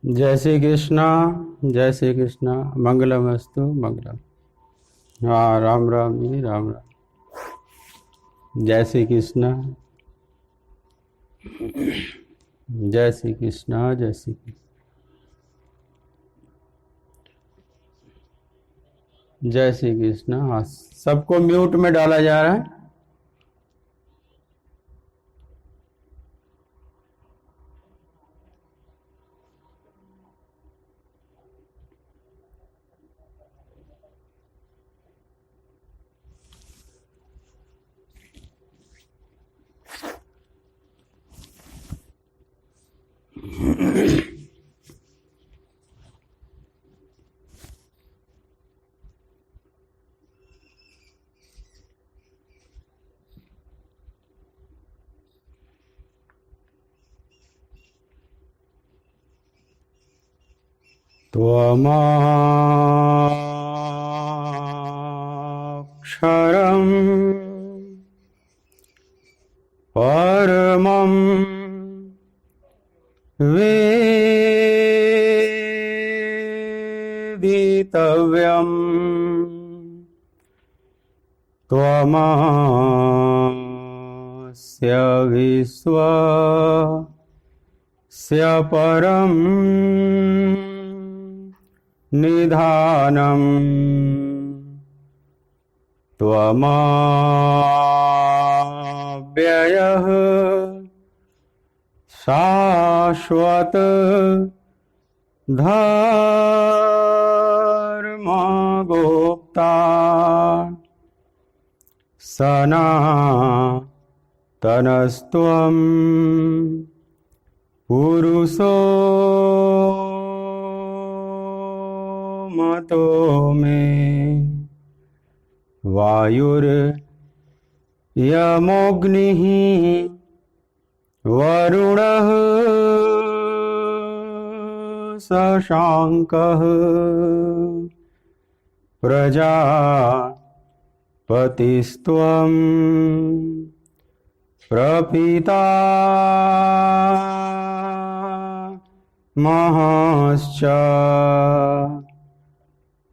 जय श्री कृष्णा। जय श्री कृष्णा। मंगलमस्तु मंगलम। हाँ, राम राम जी, राम राम। जय श्री कृष्णा। जय श्री कृष्णा। जय श्री कृष्ण। जय श्री कृष्णा। हाँ, सबको म्यूट में डाला जा रहा है। त्वमक्षरम् परमं वेदितव्यम् त्वमस्य विश्वस्य परम् निधानम् त्वमव्ययः शाश्वत धर्मगोप्ता सनातनस्त्वं पुरुषो मतो मे वायुर्यमोऽग्निः वरुणः शशाङ्कः प्रजापतिस्त्वं प्रपितामहश्च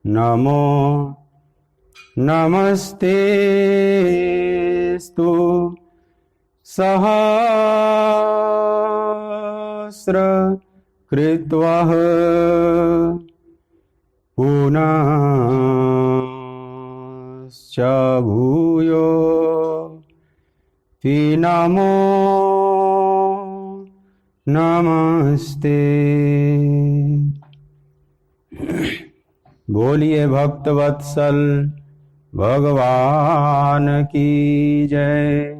नमो नमस्तेस्तु सहस्रकृत्वः पुनश्च भूयो हि नमो नमस्ते। बोलिए भक्तवत्सल भगवान की जय।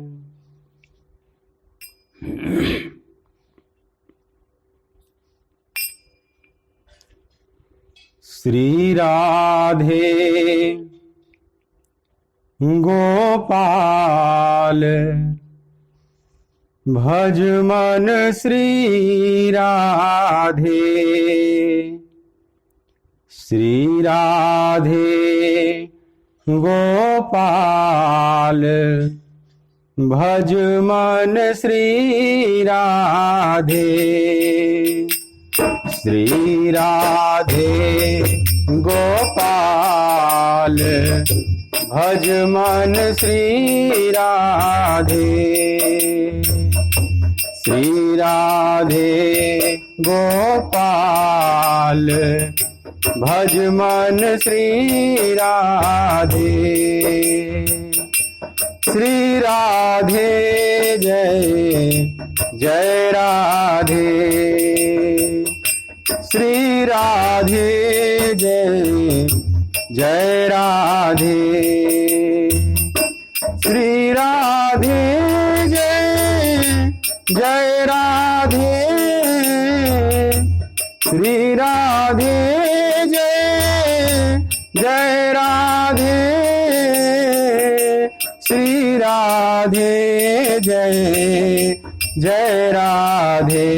श्री राधे गोपाल भज मन श्री राधे। श्री राधे गोपाल भज मन श्री राधे। श्री राधे गोपाल भज मन श्री राधे। श्री राधे गोपाल भज मन श्री राधे। श्री राधे जय जय राधे। श्री राधे जय जय राधे। श्री राधे जय जय राधे। श्री राधे जय जय राधे। श्री राधे जय जय राधे।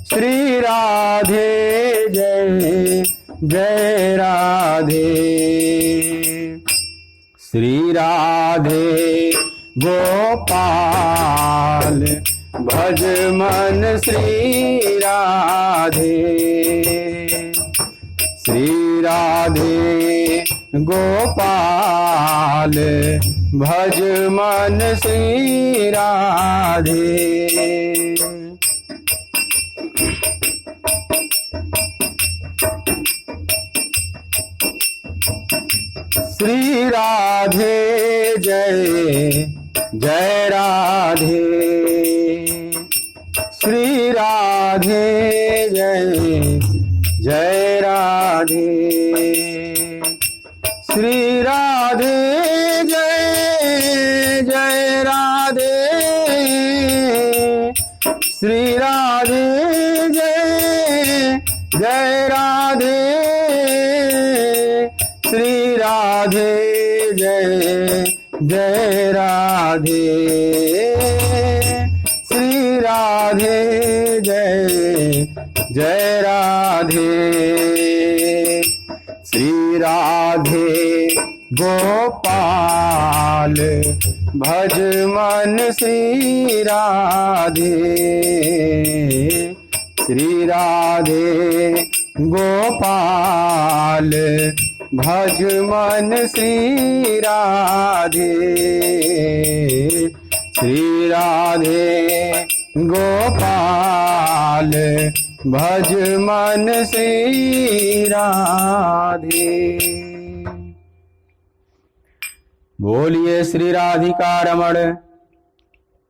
श्री राधे जय जय राधे। श्री राधे गोपाल भज मन श्री राधे, श्री राधे गोपाल भज मन श्री राधे। श्री राधे जय जय राधे, श्री राधे जय जय राधे, श्री राधे जय जय राधे, श्री राधे जय जय राधे, श्री राधे जय जय राधे, श्री राधे जय जय राधे, श्री राधे गोपाल भज मन श्री राधे, श्री राधे गोपाल भज मन श्री राधे, श्री राधे गोपाल भज मन श्री राधे। बोलिए श्री राधिका रमण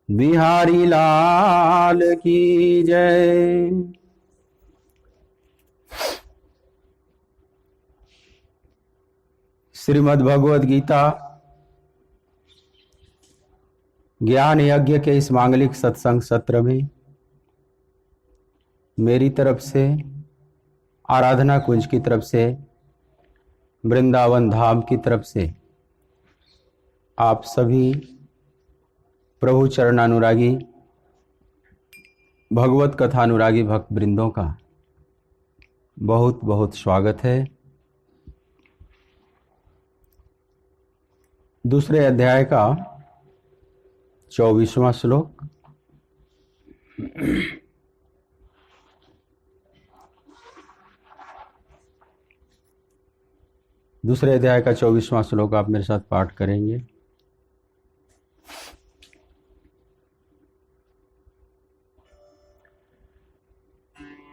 बिहारी लाल की जय। श्रीमद् भगवद गीता ज्ञान यज्ञ के इस मांगलिक सत्संग सत्र में मेरी तरफ से, आराधना कुंज की तरफ से, वृंदावन धाम की तरफ से आप सभी प्रभु चरणानुरागी भगवत कथानुरागी भक्त वृंदों का बहुत बहुत स्वागत है। दूसरे अध्याय का 24वां श्लोक। दूसरे अध्याय का 24वां श्लोक आप मेरे साथ पाठ करेंगे।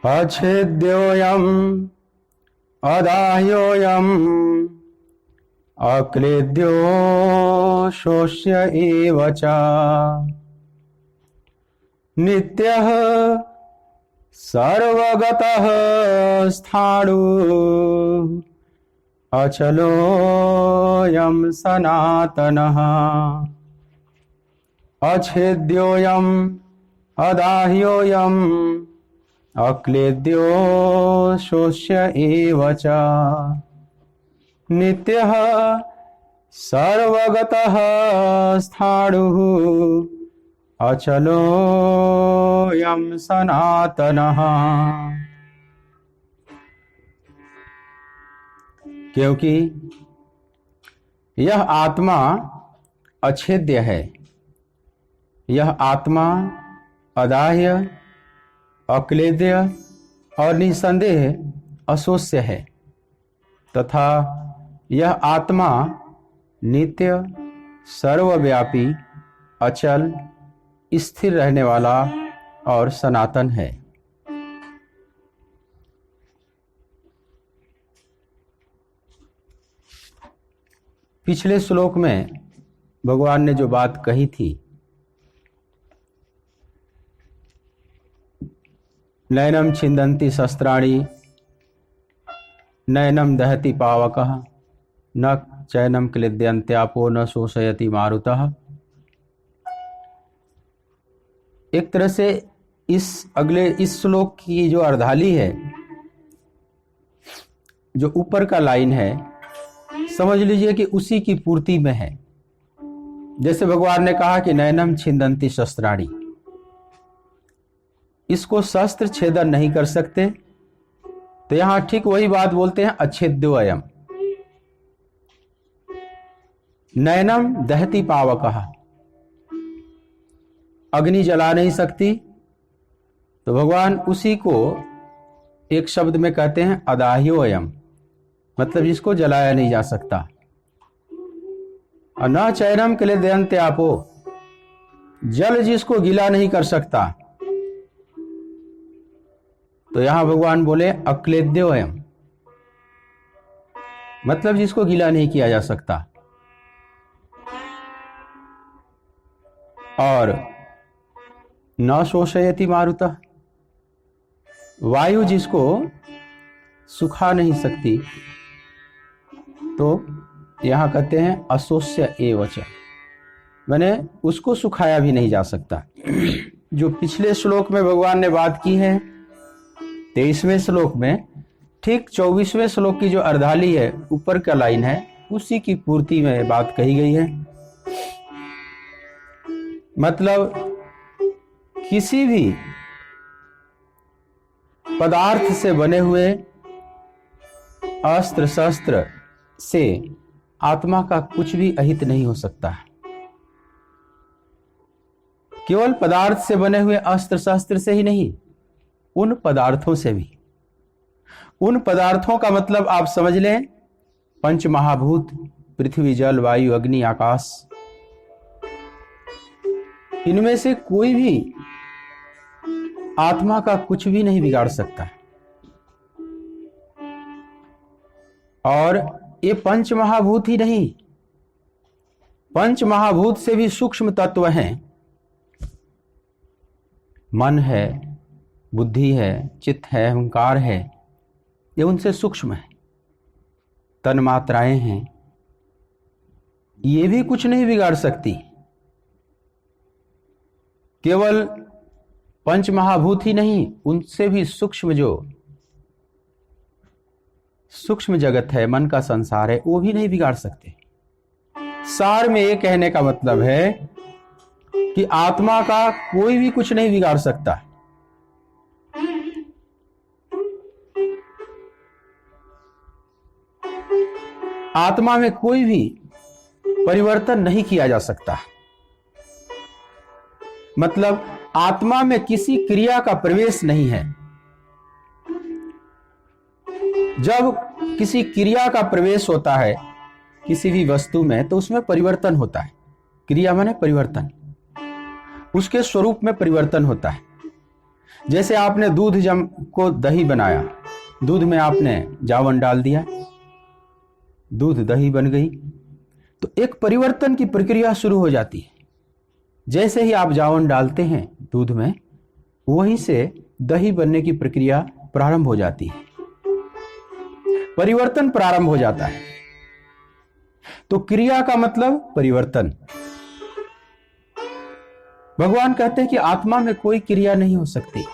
अच्छेद्योऽयम् अदाह्योऽयम् अक्लेद्यो शोष्य एव च नित्यः सर्वगतः स्थाणु अचलोऽयं सनातनः। अच्छेद्योऽयम् अदाह्योऽयम् अक्लेद्यो शोष्य एव च नित्यः सर्वगतः स्थाणुः अचलोऽयं सनातनः। क्योंकि यह आत्मा अछेद्य है, यह आत्मा अदाह्य, अक्लेद्य और निसंदेह अशोष्य है तथा यह आत्मा नित्य, सर्वव्यापी, अचल, स्थिर रहने वाला और सनातन है। पिछले श्लोक में भगवान ने जो बात कही थी, नैनम छिन्दन्ति शस्त्राणि नैनम दहति पावकः न चैनम क्लिद्यन्त्यापो न शोषयति मारुतः। एक तरह से इस श्लोक की जो अर्धाली है, जो ऊपर का लाइन है, समझ लीजिए कि उसी की पूर्ति में है। जैसे भगवान ने कहा कि नैनम छिन्दन्ति शस्त्राणि, इसको शस्त्र छेदन नहीं कर सकते, तो यहां ठीक वही बात बोलते हैं अच्छेद्योऽयम्। नैनम दहति पावकः, अग्नि जला नहीं सकती, तो भगवान उसी को एक शब्द में कहते हैं अदाह्योयम, मतलब जिसको जलाया नहीं जा सकता। और न चैनम क्लेदयन्ते आपो, जल जिसको गीला नहीं कर सकता, तो यहां भगवान बोले अक्लेद्योयम, मतलब जिसको गीला नहीं किया जा सकता। और न शोषयति मारुतः, वायु जिसको सुखा नहीं सकती, तो यहां कहते हैं अशोष्य एवच, मैंने उसको सुखाया भी नहीं जा सकता। जो पिछले श्लोक में भगवान ने बात की है 23वें श्लोक में, ठीक 24वें श्लोक की जो अर्धाली है, ऊपर का लाइन है, उसी की पूर्ति में बात कही गई है। मतलब किसी भी पदार्थ से बने हुए अस्त्र शस्त्र से आत्मा का कुछ भी अहित नहीं हो सकता। केवल पदार्थ से बने हुए अस्त्र शस्त्र से ही नहीं, उन पदार्थों से भी। उन पदार्थों का मतलब आप समझ लें, पंच महाभूत, पृथ्वी जल वायु अग्नि आकाश, इनमें से कोई भी आत्मा का कुछ भी नहीं बिगाड़ सकता। और ये पंच महाभूत ही नहीं, पंच महाभूत से भी सूक्ष्म तत्व हैं। मन है, बुद्धि है, चित्त है, अहंकार है, ये उनसे सूक्ष्म है। तन्मात्राएं हैं, ये भी कुछ नहीं बिगाड़ सकती। केवल पंच महाभूत ही नहीं, उनसे भी सूक्ष्म जो सूक्ष्म जगत है, मन का संसार है, वो भी नहीं बिगाड़ सकते। सार में ये कहने का मतलब है कि आत्मा का कोई भी कुछ नहीं बिगाड़ सकता। आत्मा में कोई भी परिवर्तन नहीं किया जा सकता। मतलब आत्मा में किसी क्रिया का प्रवेश नहीं है। जब किसी क्रिया का प्रवेश होता है किसी भी वस्तु में, तो उसमें परिवर्तन होता है। क्रिया माने परिवर्तन, उसके स्वरूप में परिवर्तन होता है। जैसे आपने दूध जम को दही बनाया, दूध में आपने जावन डाल दिया, दूध दही बन गई, तो एक परिवर्तन की प्रक्रिया शुरू हो जाती है। जैसे ही आप जावन डालते हैं दूध में, वहीं से दही बनने की प्रक्रिया प्रारंभ हो जाती है, परिवर्तन प्रारंभ हो जाता है। तो क्रिया का मतलब परिवर्तन। भगवान कहते हैं कि आत्मा में कोई क्रिया नहीं हो सकती,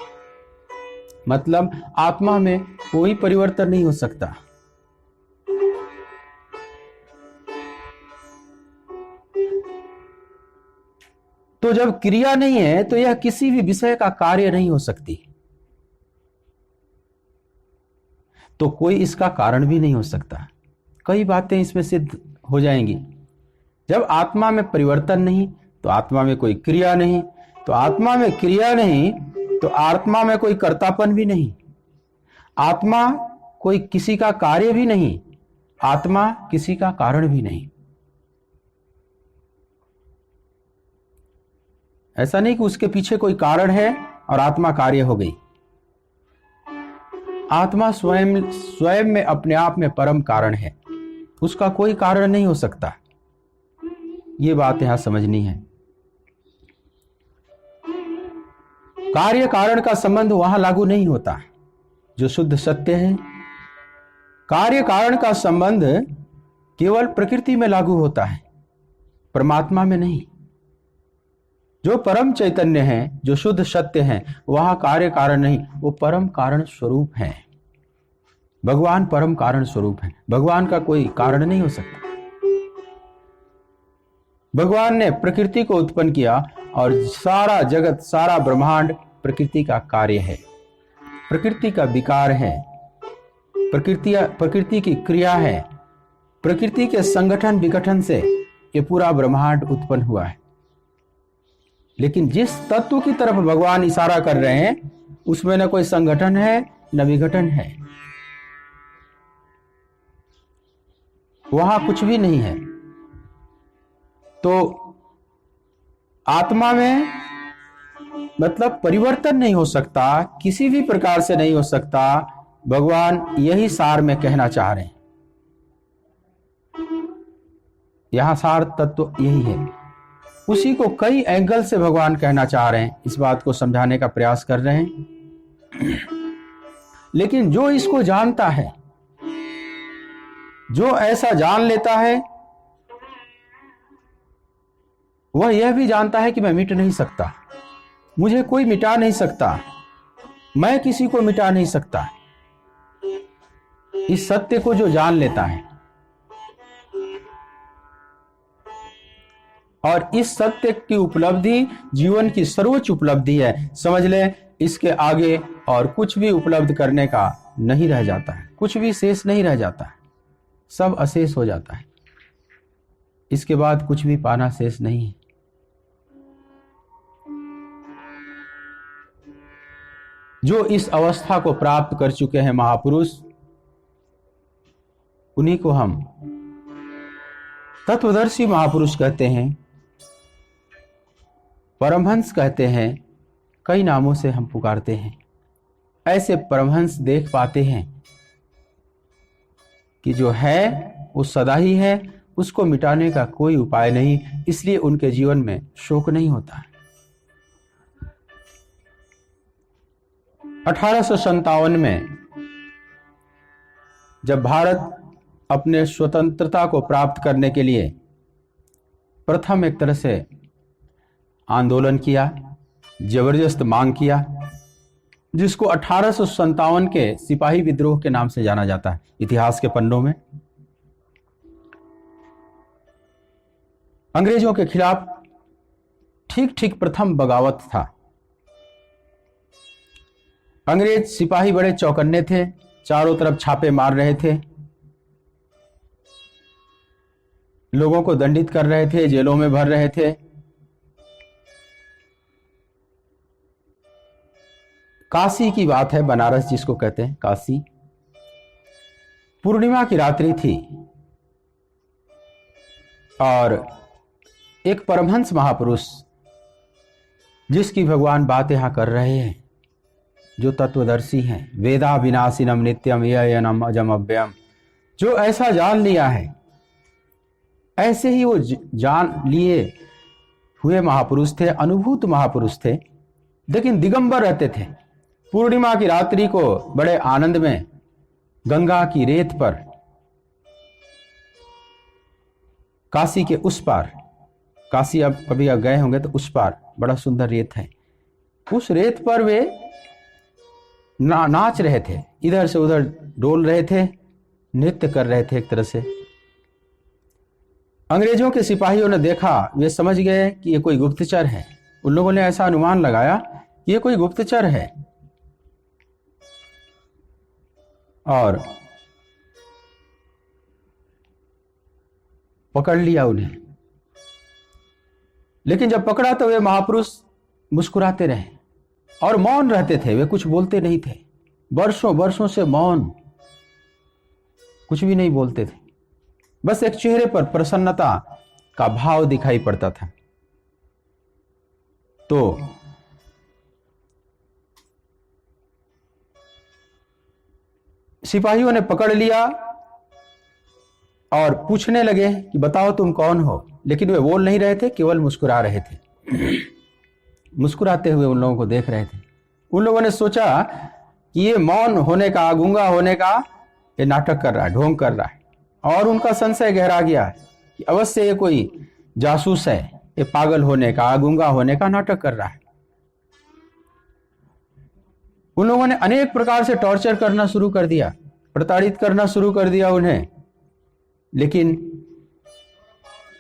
मतलब आत्मा में कोई परिवर्तन नहीं हो सकता। तो जब क्रिया नहीं है, तो यह किसी भी विषय का कार्य नहीं हो सकती, तो कोई इसका कारण भी नहीं हो सकता। कई बातें इसमें सिद्ध हो जाएंगी। जब आत्मा में परिवर्तन नहीं, तो आत्मा में कोई क्रिया नहीं, तो आत्मा में क्रिया नहीं, तो आत्मा में कोई कर्तापन भी नहीं, आत्मा कोई किसी का कार्य भी नहीं, आत्मा किसी का कारण भी नहीं। ऐसा नहीं कि उसके पीछे कोई कारण है और आत्मा कार्य हो गई। आत्मा स्वयं में अपने आप में परम कारण है, उसका कोई कारण नहीं हो सकता। ये बात यहां समझनी है। कार्य कारण का संबंध वहां लागू नहीं होता जो शुद्ध सत्य है। कार्य कारण का संबंध केवल प्रकृति में लागू होता है, परमात्मा में नहीं। जो परम चैतन्य है, जो शुद्ध सत्य है, वहां कार्य कारण नहीं, वो परम कारण स्वरूप है। भगवान परम कारण स्वरूप है, भगवान का कोई कारण नहीं हो सकता। भगवान ने प्रकृति को उत्पन्न किया और सारा जगत, सारा ब्रह्मांड प्रकृति का कार्य है, प्रकृति का विकार है, प्रकृति की क्रिया है। प्रकृति के संगठन विघटन से ये पूरा ब्रह्मांड उत्पन्न हुआ है। लेकिन जिस तत्व की तरफ भगवान इशारा कर रहे हैं उसमें न कोई संगठन है न विघटन है, वहां कुछ भी नहीं है। तो आत्मा में मतलब परिवर्तन नहीं हो सकता, किसी भी प्रकार से नहीं हो सकता। भगवान यही सार में कहना चाह रहे हैं, यहां सार तत्व यही है। उसी को कई एंगल से भगवान कहना चाह रहे हैं, इस बात को समझाने का प्रयास कर रहे हैं। लेकिन जो इसको जानता है, जो ऐसा जान लेता है, वह यह भी जानता है कि मैं मिट नहीं सकता, मुझे कोई मिटा नहीं सकता, मैं किसी को मिटा नहीं सकता। इस सत्य को जो जान लेता है और इस सत्य की उपलब्धि जीवन की सर्वोच्च उपलब्धि है। समझ ले, इसके आगे और कुछ भी उपलब्ध करने का नहीं रह जाता है, कुछ भी शेष नहीं रह जाता है, सब अशेष हो जाता है। इसके बाद कुछ भी पाना शेष नहीं है। जो इस अवस्था को प्राप्त कर चुके हैं महापुरुष, उन्हीं को हम तत्वदर्शी महापुरुष कहते हैं, परमहंस कहते हैं, कई नामों से हम पुकारते हैं। ऐसे परमहंस देख पाते हैं कि जो है वो सदा ही है, उसको मिटाने का कोई उपाय नहीं, इसलिए उनके जीवन में शोक नहीं होता। 1857 में जब भारत अपने स्वतंत्रता को प्राप्त करने के लिए प्रथम एक तरह से आंदोलन किया, जबरदस्त मांग किया, जिसको 1857 के सिपाही विद्रोह के नाम से जाना जाता है इतिहास के पन्नों में। अंग्रेजों के खिलाफ ठीक ठीक प्रथम बगावत था। अंग्रेज सिपाही बड़े चौकन्ने थे, चारों तरफ छापे मार रहे थे, लोगों को दंडित कर रहे थे, जेलों में भर रहे थे। काशी की बात है, बनारस जिसको कहते हैं काशी। पूर्णिमा की रात्रि थी और एक परमहंस महापुरुष, जिसकी भगवान बात यहां कर रहे हैं, जो तत्वदर्शी हैं, वेदा विनाशिनम नित्यम ययनम अजम अव्ययम, जो ऐसा जान लिया है, ऐसे ही वो जान लिए हुए महापुरुष थे, अनुभूत महापुरुष थे, लेकिन दिगंबर रहते थे। पूर्णिमा की रात्रि को बड़े आनंद में गंगा की रेत पर, काशी के उस पार, काशी अब कभी आप गए होंगे तो उस पार बड़ा सुंदर रेत है, उस रेत पर वे नाच रहे थे, इधर से उधर डोल रहे थे, नृत्य कर रहे थे एक तरह से। अंग्रेजों के सिपाहियों ने देखा, वे समझ गए कि ये कोई गुप्तचर है। उन लोगों ने ऐसा अनुमान लगाया कि ये कोई गुप्तचर है और पकड़ लिया उन्हें। लेकिन जब पकड़ा तो वे महापुरुष मुस्कुराते रहे और मौन रहते थे, वे कुछ बोलते नहीं थे। वर्षों वर्षों से मौन, कुछ भी नहीं बोलते थे, बस एक चेहरे पर प्रसन्नता का भाव दिखाई पड़ता था। तो सिपाहियों ने पकड़ लिया और पूछने लगे कि बताओ तुम कौन हो, लेकिन वे बोल नहीं रहे थे, केवल मुस्कुरा रहे थे। मुस्कुराते हुए उन लोगों को देख रहे थे। उन लोगों ने सोचा कि ये मौन होने का, गूंगा होने का ये नाटक कर रहा है, ढोंग कर रहा है, और उनका संशय गहरा गया कि अवश्य ये कोई जासूस है, ये पागल होने का, गूंगा होने का नाटक कर रहा है। उन लोगों ने अनेक प्रकार से टॉर्चर करना शुरू कर दिया, प्रताड़ित करना शुरू कर दिया उन्हें, लेकिन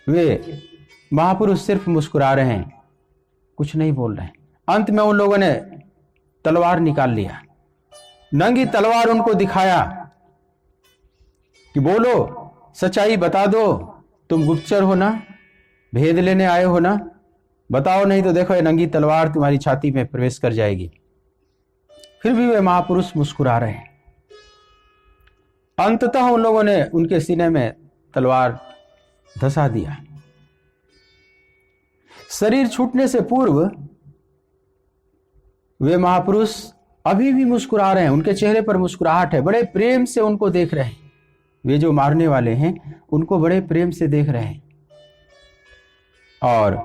वे महापुरुष सिर्फ मुस्कुरा रहे हैं, कुछ नहीं बोल रहे हैं। अंत में उन लोगों ने तलवार निकाल लिया, नंगी तलवार उनको दिखाया कि बोलो, सच्चाई बता दो, तुम गुप्तचर हो ना, भेद लेने आए हो ना, बताओ, नहीं तो देखो ये नंगी तलवार तुम्हारी छाती में प्रवेश कर जाएगी। फिर भी वे महापुरुष मुस्कुरा रहे हैं। अंततः उन लोगों ने उनके सीने में तलवार धंसा दिया। शरीर छूटने से पूर्व वे महापुरुष अभी भी मुस्कुरा रहे हैं, उनके चेहरे पर मुस्कुराहट है, बड़े प्रेम से उनको देख रहे हैं। वे जो मारने वाले हैं उनको बड़े प्रेम से देख रहे हैं। और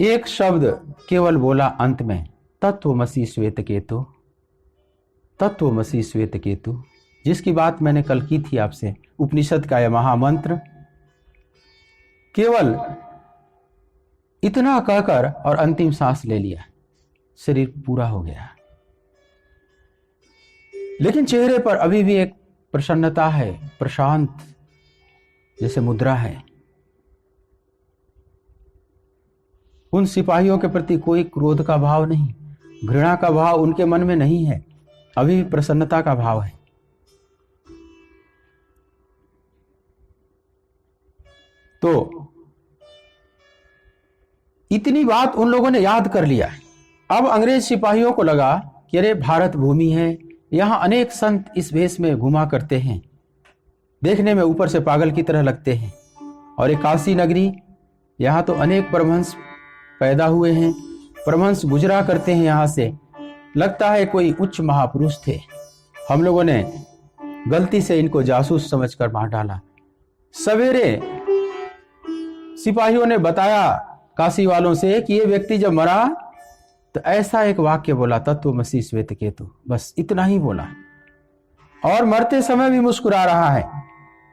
एक शब्द केवल बोला अंत में, तत्वमसि श्वेत केतु, तत्वमसि श्वेत केतु, जिसकी बात मैंने कल की थी आपसे, उपनिषद का यह महामंत्र। केवल इतना कहकर और अंतिम सांस ले लिया, शरीर पूरा हो गया। लेकिन चेहरे पर अभी भी एक प्रसन्नता है, प्रशांत जैसे मुद्रा है। उन सिपाहियों के प्रति कोई क्रोध का भाव नहीं, घृणा का भाव उनके मन में नहीं है, अभी भी प्रसन्नता का भाव है। तो इतनी बात उन लोगों ने याद कर लिया। अब अंग्रेज सिपाहियों को लगा कि अरे भारत भूमि है, यहां अनेक संत इस भेष में घुमा करते हैं, देखने में ऊपर से पागल की तरह लगते हैं, और एक काशी नगरी, यहां तो अनेक परमहंस पैदा हुए हैं, परमहंस गुजरा करते हैं यहां से, लगता है कोई उच्च महापुरुष थे। हम लोगों ने गलती से इनको जासूस समझकर मार डाला। सवेरे सिपाहियों ने बताया काशी वालों से कि ये व्यक्ति जब मरा तो ऐसा एक वाक्य बोला, तत्वमसि श्वेत केतु, बस इतना ही बोला। और मरते समय भी मुस्कुरा रहा है,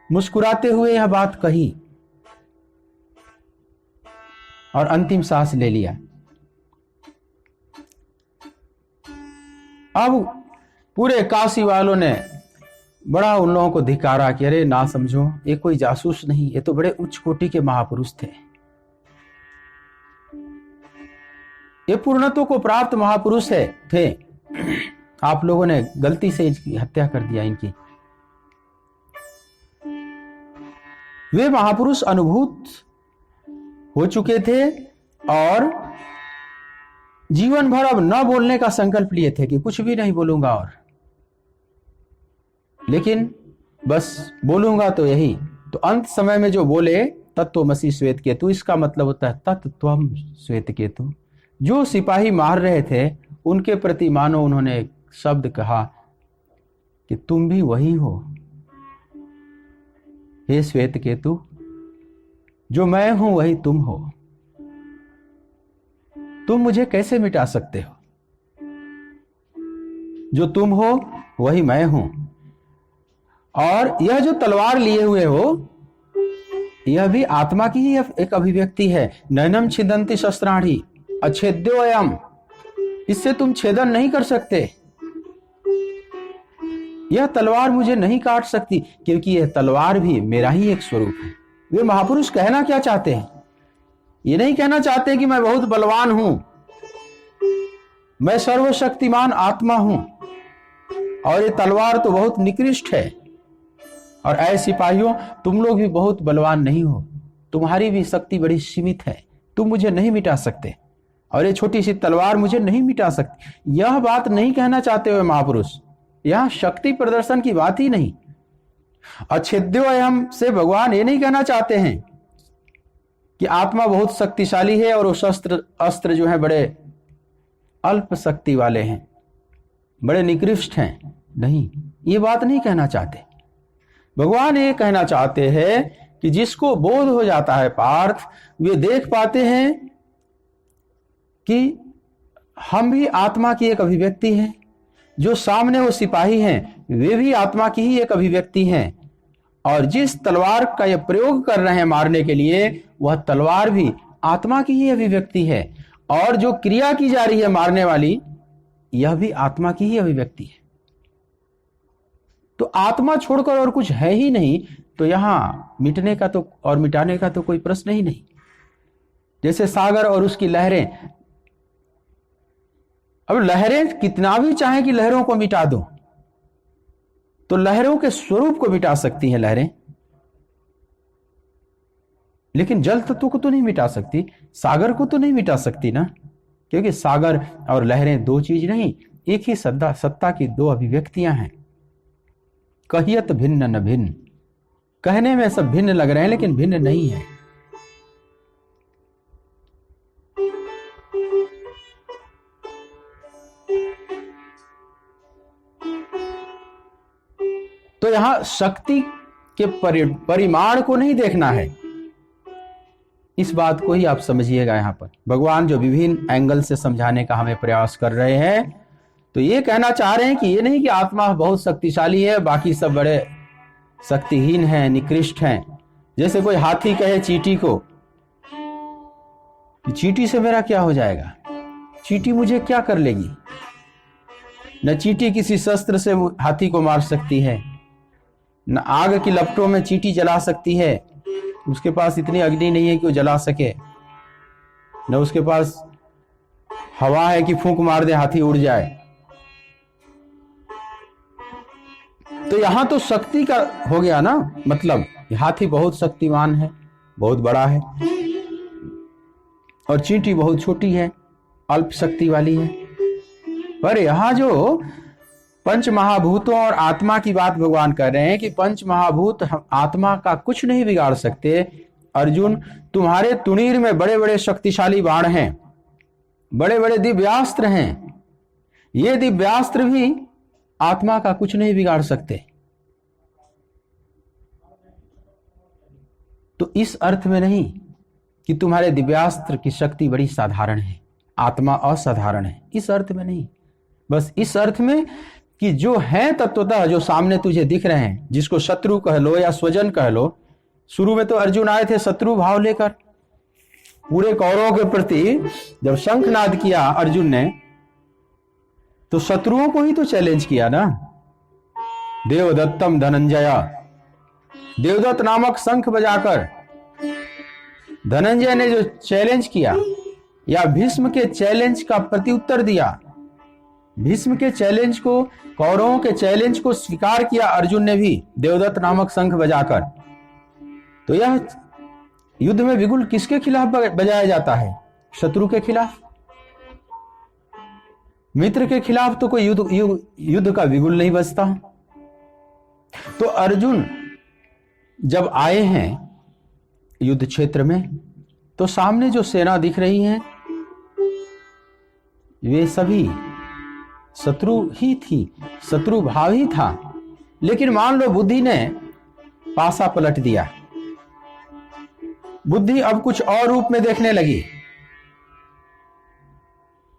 मुस्कुराते हुए यह बात कही और अंतिम सांस ले लिया। अब पूरे काशी वालों ने बड़ा उन लोगों को धिक्कारा कि अरे ना समझो, ये कोई जासूस नहीं, ये तो बड़े उच्च कोटि के महापुरुष थे, ये पूर्णत्व को प्राप्त महापुरुष थे। आप लोगों ने गलती से इनकी हत्या कर दिया इनकी। वे महापुरुष अनुभूत हो चुके थे और जीवन भर अब न बोलने का संकल्प लिए थे कि कुछ भी नहीं बोलूंगा, और लेकिन बस बोलूंगा तो यही। तो अंत समय में जो बोले तत्वमसि श्वेत केतु, इसका मतलब होता है तत्त्वम श्वेत केतु। जो सिपाही मार रहे थे उनके प्रति मानो उन्होंने एक शब्द कहा कि तुम भी वही हो हे श्वेत केतु, जो मैं हूं वही तुम हो, तुम मुझे कैसे मिटा सकते हो? जो तुम हो वही मैं हूं। और यह जो तलवार लिए हुए हो, यह भी आत्मा की ही एक अभिव्यक्ति है। नैनम छिदन्ति शस्त्राणि अच्छेद्योयम, इससे तुम छेदन नहीं कर सकते। यह तलवार मुझे नहीं काट सकती, क्योंकि यह तलवार भी मेरा ही एक स्वरूप है। वे महापुरुष कहना क्या चाहते हैं? ये नहीं कहना चाहते कि मैं बहुत बलवान हूं, मैं सर्वशक्तिमान आत्मा हूं, और ये तलवार तो बहुत निकृष्ट है। और ऐ सिपाहियों, तुम लोग भी बहुत बलवान नहीं हो, तुम्हारी भी शक्ति बड़ी सीमित है, तुम मुझे नहीं मिटा सकते, और ये छोटी सी तलवार मुझे नहीं मिटा सकती। यह बात नहीं कहना चाहते हुए महापुरुष, यहां शक्ति प्रदर्शन की बात ही नहीं। अच्छेद्योयम से भगवान ये नहीं कहना चाहते हैं कि आत्मा बहुत शक्तिशाली है और वो अस्त्र जो है बड़े अल्प शक्ति वाले हैं, बड़े निकृष्ट हैं। नहीं, ये बात नहीं कहना चाहते। भगवान ये कहना चाहते हैं कि जिसको बोध हो जाता है पार्थ, वे देख पाते हैं कि हम भी आत्मा की एक अभिव्यक्ति हैं। जो सामने वो सिपाही हैं वे भी आत्मा की ही एक अभिव्यक्ति हैं, और जिस तलवार का ये प्रयोग कर रहे हैं मारने के लिए, वह तलवार भी आत्मा की ही अभिव्यक्ति है, और जो क्रिया की जा रही है मारने वाली, यह भी आत्मा की ही अभिव्यक्ति है। तो आत्मा छोड़कर और कुछ है ही नहीं, तो यहां मिटने का तो और मिटाने का तो कोई प्रश्न ही नहीं। जैसे सागर और उसकी लहरें, अब लहरें कितना भी चाहें कि लहरों को मिटा दो, तो लहरों के स्वरूप को मिटा सकती हैं लहरें, लेकिन जल तत्व को तो नहीं मिटा सकती, सागर को तो नहीं मिटा सकती ना, क्योंकि सागर और लहरें दो चीज नहीं, एक ही सत्ता की दो अभिव्यक्तियां हैं। कहियत भिन्न न भिन्न, कहने में सब भिन्न लग रहे हैं लेकिन भिन्न नहीं है। तो यहां शक्ति के परिमाण को नहीं देखना है, इस बात को ही आप समझिएगा। यहां पर भगवान जो विभिन्न एंगल से समझाने का हमें प्रयास कर रहे हैं, तो ये कहना चाह रहे हैं कि ये नहीं कि आत्मा बहुत शक्तिशाली है, बाकी सब बड़े शक्तिहीन हैं, निकृष्ट हैं। जैसे कोई हाथी कहे चींटी को कि चींटी से मेरा क्या हो जाएगा, चींटी मुझे क्या कर लेगी। न चींटी किसी शस्त्र से हाथी को मार सकती है, न आग की लपटों में चींटी जला सकती है, उसके पास इतनी अग्नि नहीं है कि वो जला सके, न उसके पास हवा है कि फूंक मार दे हाथी उड़ जाए। तो यहां तो शक्ति का हो गया ना, मतलब हाथी बहुत शक्तिमान है, बहुत बड़ा है, और चींटी बहुत छोटी है, अल्प शक्ति वाली है। पर यहां जो पंच महाभूतों और आत्मा की बात भगवान कर रहे हैं कि पंच महाभूत आत्मा का कुछ नहीं बिगाड़ सकते। अर्जुन, तुम्हारे तुणीर में बड़े बड़े शक्तिशाली बाण हैं, बड़े बड़े दिव्यास्त्र हैं, ये दिव्यास्त्र भी आत्मा का कुछ नहीं बिगाड़ सकते। तो इस अर्थ में नहीं कि तुम्हारे दिव्यास्त्र की शक्ति बड़ी साधारण है, आत्मा असाधारण है, इस अर्थ में नहीं, बस इस अर्थ में कि जो है तत्वतः, जो सामने तुझे दिख रहे हैं, जिसको शत्रु कह लो या स्वजन कह लो। शुरू में तो अर्जुन आए थे शत्रु भाव लेकर, पूरे कौरवों के प्रति जब शंखनाद किया अर्जुन ने, तो शत्रुओं को ही तो चैलेंज किया ना। देवदत्तम धनंजय, देवदत्त नामक शंख बजाकर धनंजय ने जो चैलेंज किया, या भीष्म के चैलेंज का प्रत्युत्तर दिया, भीष्म के चैलेंज को, कौरवों के चैलेंज को स्वीकार किया अर्जुन ने भी देवदत्त नामक शंख बजाकर। तो यह युद्ध में बिगुल किसके खिलाफ बजाया जाता है? शत्रु के खिलाफ। मित्र के खिलाफ तो कोई युद्ध का बिगुल नहीं बजता। तो अर्जुन जब आए हैं युद्ध क्षेत्र में, तो सामने जो सेना दिख रही है वे सभी शत्रु ही थी, शत्रु भाव ही था। लेकिन मान लो बुद्धि ने पासा पलट दिया, बुद्धि अब कुछ और रूप में देखने लगी,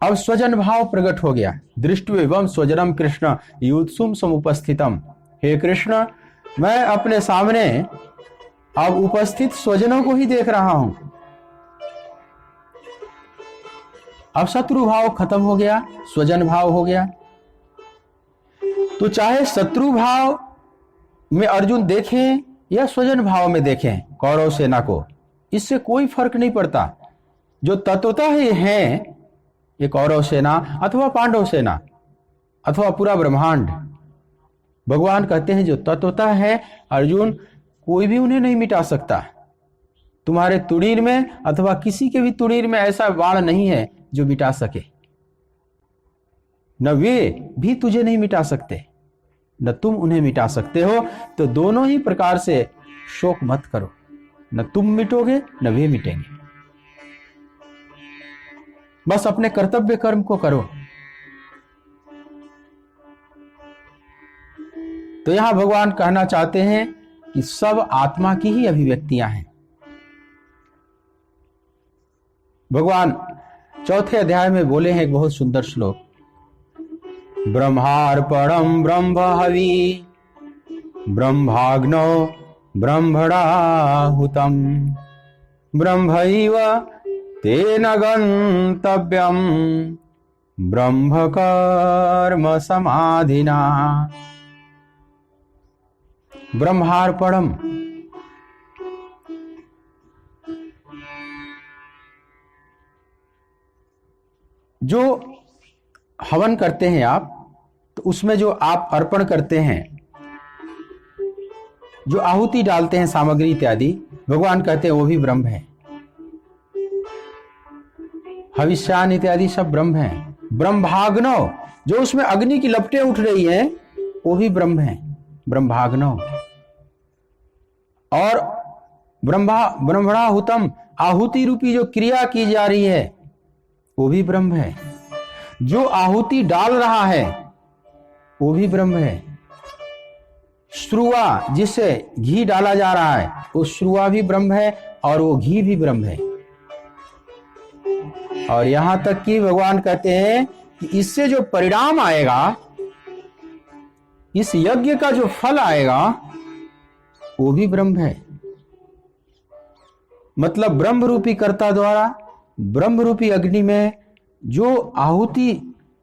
अब स्वजन भाव प्रकट हो गया। दृष्टि स्वजनम कृष्ण युत्सुम समुपस्थितम, हे कृष्ण मैं अपने सामने अब उपस्थित स्वजनों को ही देख रहा हूं। अब शत्रु भाव खत्म हो गया, स्वजन भाव हो गया। तो चाहे शत्रु भाव में अर्जुन देखें या स्वजन भाव में देखें कौरव सेना को, इससे कोई फर्क नहीं पड़ता। जो तत्वतः ही है, ये कौरव सेना अथवा पांडव सेना अथवा पूरा ब्रह्मांड, भगवान कहते हैं जो तत्वतः है अर्जुन, कोई भी उन्हें नहीं मिटा सकता। तुम्हारे तुणीर में अथवा किसी के भी तुणीर में ऐसा बाण नहीं है जो मिटा सके, न वे भी तुझे नहीं मिटा सकते, न तुम उन्हें मिटा सकते हो। तो दोनों ही प्रकार से शोक मत करो, न तुम मिटोगे न वे मिटेंगे। बस अपने कर्तव्य कर्म को करो। तो यहां भगवान कहना चाहते हैं कि सब आत्मा की ही अभिव्यक्तियां हैं। भगवान चौथे अध्याय में बोले हैं एक बहुत सुंदर श्लोक, ब्रह्मार्पणम ब्रह्म हवि ब्रह्माग्नो ब्रह्मणाहुतम ब्रह्मैव तेन गन्तव्यम ब्रह्म कर्म समाधिना। ब्रह्मार्पणम, जो हवन करते हैं आप, तो उसमें जो आप अर्पण करते हैं जो आहुति डालते हैं सामग्री इत्यादि, भगवान कहते हैं वो भी ब्रह्म है। हविष्यान इत्यादि सब ब्रह्म है। ब्रह्मभाग्नो, जो उसमें अग्नि की लपटें उठ रही हैं, वो भी ब्रह्म है, ब्रह्मभाग्नो। और ब्रह्मणाहुतम, आहुति रूपी जो क्रिया की जा रही है वो भी ब्रह्म है। जो आहुति डाल रहा है वो भी ब्रह्म है। श्रुआ, जिससे घी डाला जा रहा है, वो श्रुआ भी ब्रह्म है और वो घी भी ब्रह्म है। और यहां तक कि भगवान कहते हैं कि इससे जो परिणाम आएगा, इस यज्ञ का जो फल आएगा, वो भी ब्रह्म है। मतलब ब्रह्म रूपी कर्ता द्वारा ब्रह्म रूपी अग्नि में जो आहुति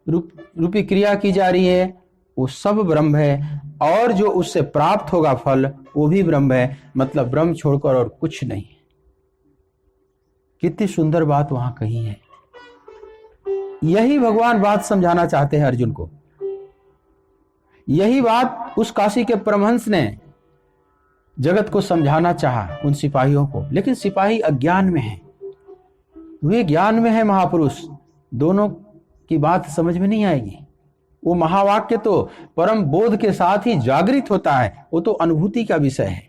रूपी क्रिया की जा रही है वो सब ब्रह्म है, और जो उससे प्राप्त होगा फल वो भी ब्रह्म है। मतलब ब्रह्म छोड़कर और कुछ नहीं। कितनी सुंदर बात वहां कही है। यही भगवान बात समझाना चाहते हैं अर्जुन को। यही बात उस काशी के परमहंस ने जगत को समझाना चाहा उन सिपाहियों को, लेकिन सिपाही अज्ञान में है, वे ज्ञान में है महापुरुष, दोनों की बात समझ में नहीं आएगी। वो महावाक्य तो परम बोध के साथ ही जागृत होता है, वो तो अनुभूति का विषय है,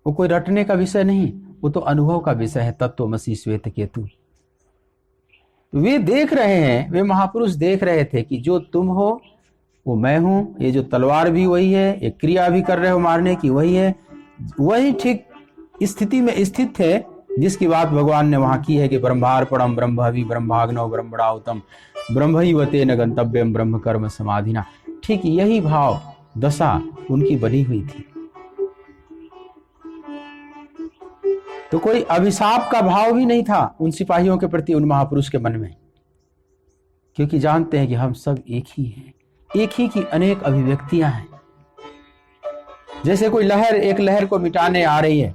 वो कोई रटने का विषय नहीं, वो तो अनुभव का विषय है। तत्वमसि श्वेत केतु, वे देख रहे हैं, वे महापुरुष देख रहे थे कि जो तुम हो वो मैं हूं, ये जो तलवार भी वही है, ये क्रिया भी कर रहे हो मारने की वही है, वही ठीक स्थिति में स्थित थे जिसकी बात भगवान ने वहां की है कि ब्रह्मार्पणम ब्रह्मभि ब्रह्माग्नौ ब्रह्मणाहुतम ब्रह्मैवतेन गंतव्यम ब्रह्म कर्म समाधिना। ठीक यही भाव दशा उनकी बनी हुई थी। तो कोई अभिशाप का भाव भी नहीं था उन सिपाहियों के प्रति, उन महापुरुष के मन में, क्योंकि जानते हैं कि हम सब एक ही हैं, एक ही की अनेक अभिव्यक्तियां हैं। जैसे कोई लहर एक लहर को मिटाने आ रही है,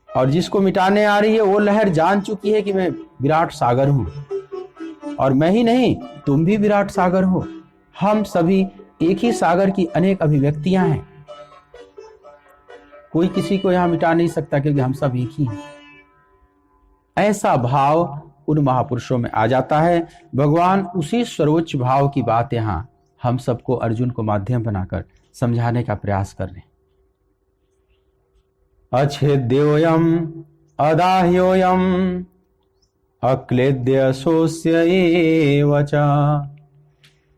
और जिसको मिटाने आ रही है वो लहर जान चुकी है कि मैं विराट सागर हूं, और मैं ही नहीं तुम भी विराट सागर हो। हम सभी एक ही सागर की अनेक अभिव्यक्तियां हैं। कोई किसी को यहां मिटा नहीं सकता, क्योंकि हम सब एक ही हैं। ऐसा भाव उन महापुरुषों में आ जाता है। भगवान उसी सर्वोच्च भाव की बात यहां हम सबको, अर्जुन को माध्यम बनाकर समझाने का प्रयास कर रहे हैं। अच्छेद्योयम अदाह्योयम अक्लेद्य सोस्य एव च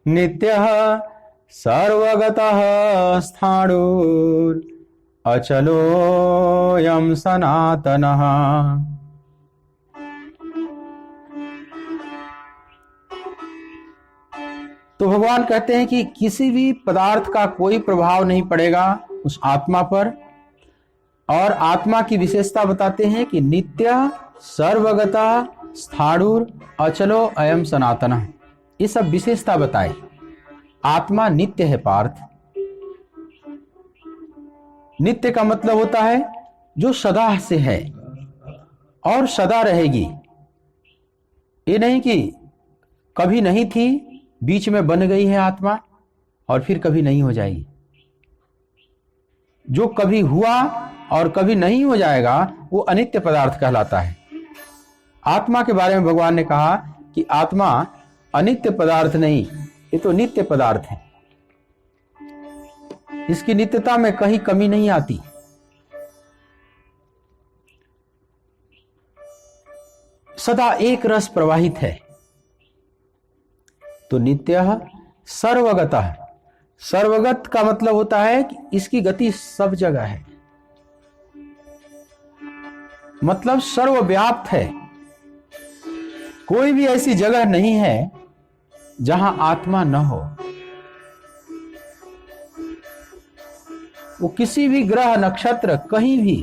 नित्यः सर्वगतः स्थाणुर अचलोयम सनातनः। तो भगवान कहते हैं कि किसी भी पदार्थ का कोई प्रभाव नहीं पड़ेगा उस आत्मा पर, और आत्मा की विशेषता बताते हैं कि नित्य सर्वगता स्थाणुर अचलो अयम सनातन। ये सब विशेषता बताए। आत्मा नित्य है पार्थ। नित्य का मतलब होता है जो सदा से है और सदा रहेगी। ये नहीं कि कभी नहीं थी, बीच में बन गई है आत्मा और फिर कभी नहीं हो जाएगी। जो कभी हुआ और कभी नहीं हो जाएगा वो अनित्य पदार्थ कहलाता है। आत्मा के बारे में भगवान ने कहा कि आत्मा अनित्य पदार्थ नहीं, ये तो नित्य पदार्थ है। इसकी नित्यता में कहीं कमी नहीं आती। सदा एक रस प्रवाहित है। तो नित्य सर्वगतः, सर्वगत का मतलब होता है कि इसकी गति सब जगह है, मतलब सर्वव्याप्त है। कोई भी ऐसी जगह नहीं है जहां आत्मा न हो। वो किसी भी ग्रह नक्षत्र, कहीं भी,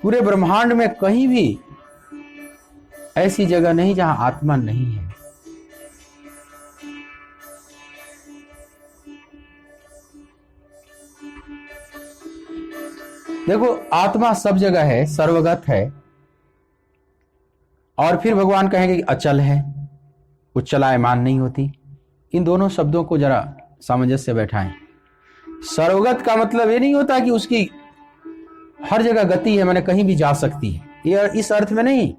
पूरे ब्रह्मांड में कहीं भी ऐसी जगह नहीं जहां आत्मा नहीं है। देखो, आत्मा सब जगह है, सर्वगत है। और फिर भगवान कहेंगे कि अचल है, वो चलायमान नहीं होती। इन दोनों शब्दों को जरा सामंजस्य बैठाएं। सर्वगत का मतलब ये नहीं होता कि उसकी हर जगह गति है, माने कहीं भी जा सकती है, ये इस अर्थ में नहीं।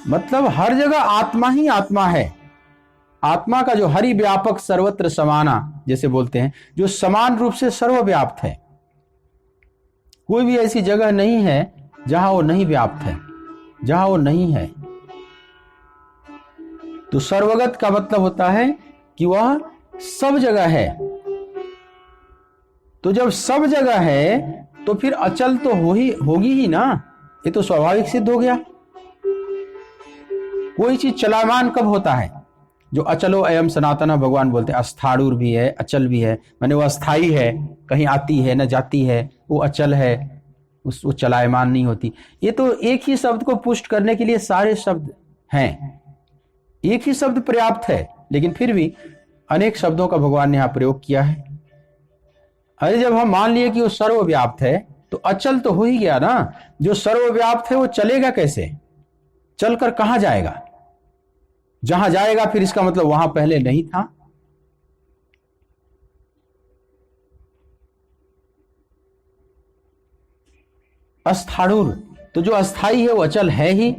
मतलब हर जगह आत्मा ही आत्मा है। आत्मा का जो हरि व्यापक सर्वत्र समाना जैसे बोलते हैं, जो समान रूप से सर्वव्याप्त है। कोई भी ऐसी जगह नहीं है जहां वो नहीं व्याप्त है, जहां वो नहीं है। तो सर्वगत का मतलब होता है कि वह सब जगह है। तो जब सब जगह है तो फिर अचल तो होगी ही ना, ये तो स्वाभाविक सिद्ध हो गया। कोई चीज चलायमान कब होता है? जो अचलो अयम सनातन भगवान बोलते हैं, अस्थाणुर भी है, अचल भी है, माने वो अस्थाई है, कहीं आती है न जाती है, वो अचल है, वो चलायमान नहीं होती। ये तो एक ही शब्द को पुष्ट करने के लिए सारे शब्द हैं, एक ही शब्द पर्याप्त है, लेकिन फिर भी अनेक शब्दों का भगवान ने यहां प्रयोग किया है। अरे जब हम मान लिए कि वो सर्वव्याप्त है तो अचल तो हो ही गया ना। जो सर्वव्याप्त है वो चलेगा कैसे? चलकर कहां जाएगा? जहां जाएगा फिर इसका मतलब वहां पहले नहीं था। अस्थाणुर, तो जो अस्थाई है वो अचल है ही,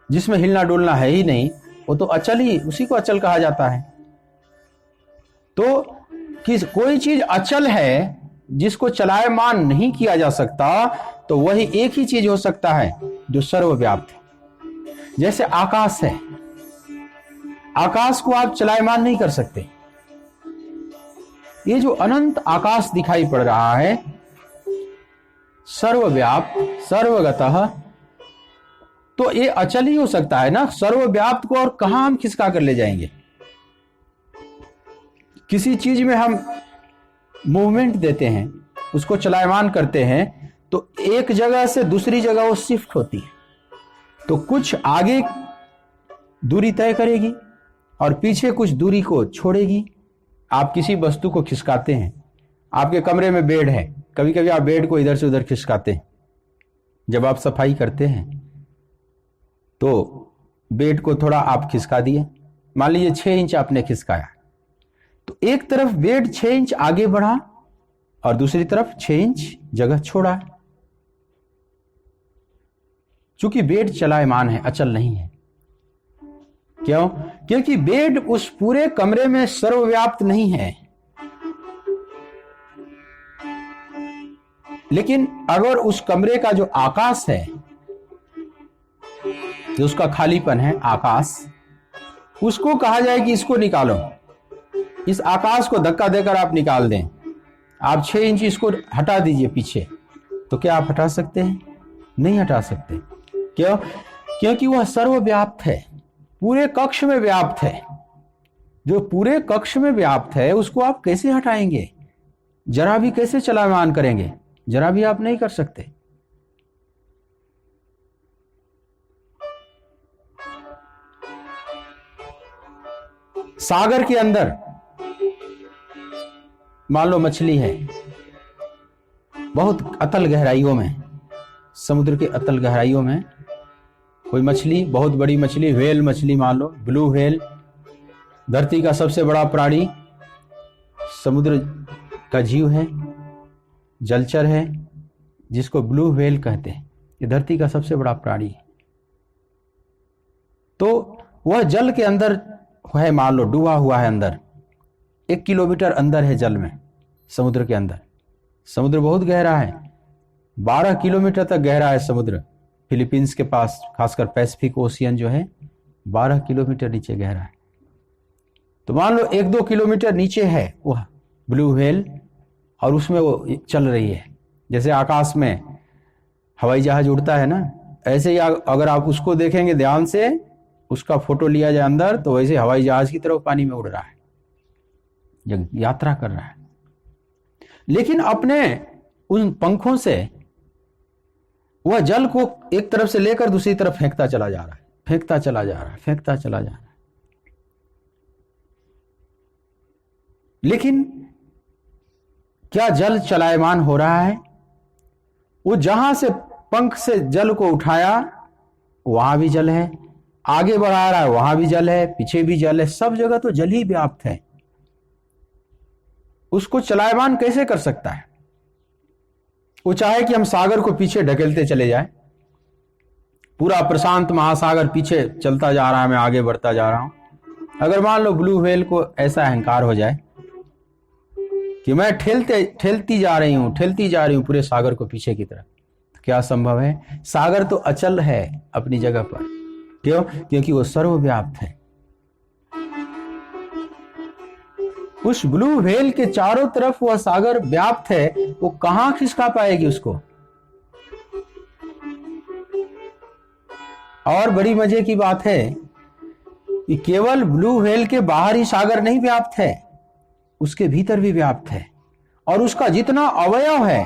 जिसमें हिलना डुलना है ही नहीं, वो तो अचल ही, उसी को अचल कहा जाता है। तो कोई चीज अचल है जिसको चलायमान नहीं किया जा सकता, तो वही एक ही चीज हो सकता है जो सर्वव्याप्त है। जैसे आकाश है, आकाश को आप चलायमान नहीं कर सकते। ये जो अनंत आकाश दिखाई पड़ रहा है, सर्वव्याप्त सर्वगतः, तो ये अचल ही हो सकता है ना। सर्वव्याप्त को और कहां हम खिसका कर ले जाएंगे? किसी चीज में हम मूवमेंट देते हैं, उसको चलायमान करते हैं, तो एक जगह से दूसरी जगह वो शिफ्ट होती है। तो कुछ आगे दूरी तय करेगी और पीछे कुछ दूरी को छोड़ेगी। आप किसी वस्तु को खिसकाते हैं, आपके कमरे में बेड है, कभी कभी आप बेड को इधर से उधर खिसकाते हैं। जब आप सफाई करते हैं तो बेड को थोड़ा आप खिसका दिए, मान लीजिए 6 इंच आपने खिसकाया, तो एक तरफ बेड 6 इंच आगे बढ़ा और दूसरी तरफ 6 इंच जगह छोड़ा। चूंकि बेड चलायमान है, अचल नहीं है। क्यों? क्योंकि बेड उस पूरे कमरे में सर्वव्याप्त नहीं है। लेकिन अगर उस कमरे का जो आकाश है, जो उसका खालीपन है आकाश, उसको कहा जाए कि इसको निकालो, इस आकाश को धक्का देकर आप निकाल दें, आप 6 इंच इसको हटा दीजिए पीछे, तो क्या आप हटा सकते हैं? नहीं हटा सकते। क्यों? क्योंकि वह सर्वव्याप्त है, पूरे कक्ष में व्याप्त है। जो पूरे कक्ष में व्याप्त है उसको आप कैसे हटाएंगे? जरा भी कैसे चलायमान करेंगे? जरा भी आप नहीं कर सकते। सागर के अंदर मान लो मछली है, बहुत अतल गहराइयों में, समुद्र के अतल गहराइयों में कोई मछली, बहुत बड़ी मछली, व्हेल मछली मान लो, ब्लू व्हेल, धरती का सबसे बड़ा प्राणी, समुद्र का जीव है, जलचर है, जिसको ब्लू व्हेल कहते हैं। ये धरती का सबसे बड़ा प्राणी है। तो वह जल के अंदर है, मान लो डूबा हुआ है अंदर, 1 किलोमीटर अंदर है जल में, समुद्र के अंदर। समुद्र बहुत गहरा है, 12 किलोमीटर तक गहरा है समुद्र। फिलीपींस के पास खासकर पैसिफिक ओशियन जो है 12 किलोमीटर नीचे गहरा है। तो मान लो 1-2 किलोमीटर नीचे है वह ब्लू व्हेल, और उसमें वो चल रही है। जैसे आकाश में हवाई जहाज उड़ता है ना, ऐसे ही अगर आप उसको देखेंगे ध्यान से, उसका फोटो लिया जाए अंदर, तो वैसे हवाई जहाज की तरफ पानी में उड़ रहा है, यात्रा कर रहा है। लेकिन अपने उन पंखों से वह जल को एक तरफ से लेकर दूसरी तरफ फेंकता चला जा रहा है, फेंकता चला जा रहा है, फेंकता चला जा रहा है। लेकिन क्या जल चलायमान हो रहा है? वो जहां से पंख से जल को उठाया वहां भी जल है, आगे बढ़ा रहा है, वहां भी जल है, पीछे भी जल है, सब जगह तो जल ही व्याप्त है। उसको चलायमान कैसे कर सकता है? वो चाहे कि हम सागर को पीछे ढकेलते चले जाएं, पूरा प्रशांत महासागर पीछे चलता जा रहा है, मैं आगे बढ़ता जा रहा हूं। अगर मान लो ब्लू व्हेल को ऐसा अहंकार हो जाए कि मैं ठेलती जा रही हूं पूरे सागर को पीछे की तरफ, तो क्या संभव है? सागर तो अचल है अपनी जगह पर। क्यों? क्योंकि वो सर्वव्याप्त है। उस ब्लू व्हेल के चारों तरफ वह सागर व्याप्त है, वो कहां खिसका पाएगी उसको? और बड़ी मजे की बात है कि केवल ब्लू व्हेल के बाहर ही सागर नहीं व्याप्त है, उसके भीतर भी व्याप्त है। और उसका जितना अवयव है,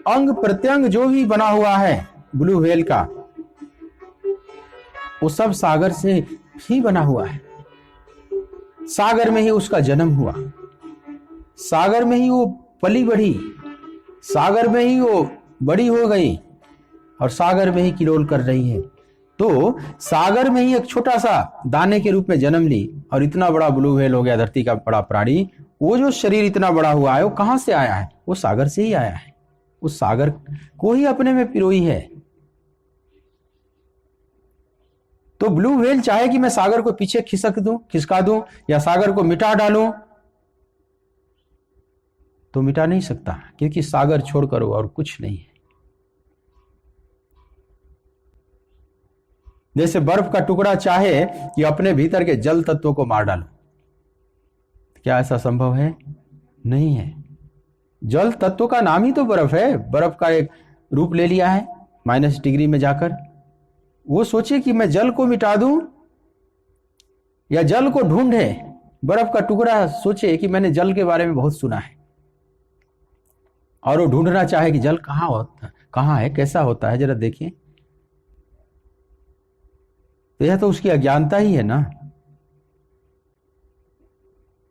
अंग प्रत्यंग जो भी बना हुआ है ब्लू व्हेल का, वो सब सागर से ही बना हुआ है। सागर में ही उसका जन्म हुआ, सागर में ही वो पली बढ़ी, सागर में ही वो बड़ी हो गई और सागर में ही किलोल कर रही है। तो सागर में ही एक छोटा सा दाने के रूप में जन्म ली और इतना बड़ा ब्लू व्हेल हो गया, धरती का बड़ा प्राणी। वो जो शरीर इतना बड़ा हुआ है, वो कहां से आया है? वो सागर से ही आया है। उस सागर को ही अपने में पिरोई है। तो ब्लू व्हेल चाहे कि मैं सागर को पीछे खिसका दूं या सागर को मिटा डालूं, तो मिटा नहीं सकता, क्योंकि सागर छोड़कर और कुछ नहीं है। जैसे बर्फ का टुकड़ा चाहे कि अपने भीतर के जल तत्वों को मार डालो, क्या ऐसा संभव है? नहीं है। जल तत्व का नाम ही तो बर्फ है। बर्फ का एक रूप ले लिया है माइनस डिग्री में जाकर। वो सोचे कि मैं जल को मिटा दूं या जल को ढूंढे। बर्फ का टुकड़ा सोचे कि मैंने जल के बारे में बहुत सुना है और वो ढूंढना चाहे कि जल कहां है, कैसा होता है, जरा देखिए। तो यह तो उसकी अज्ञानता ही है ना।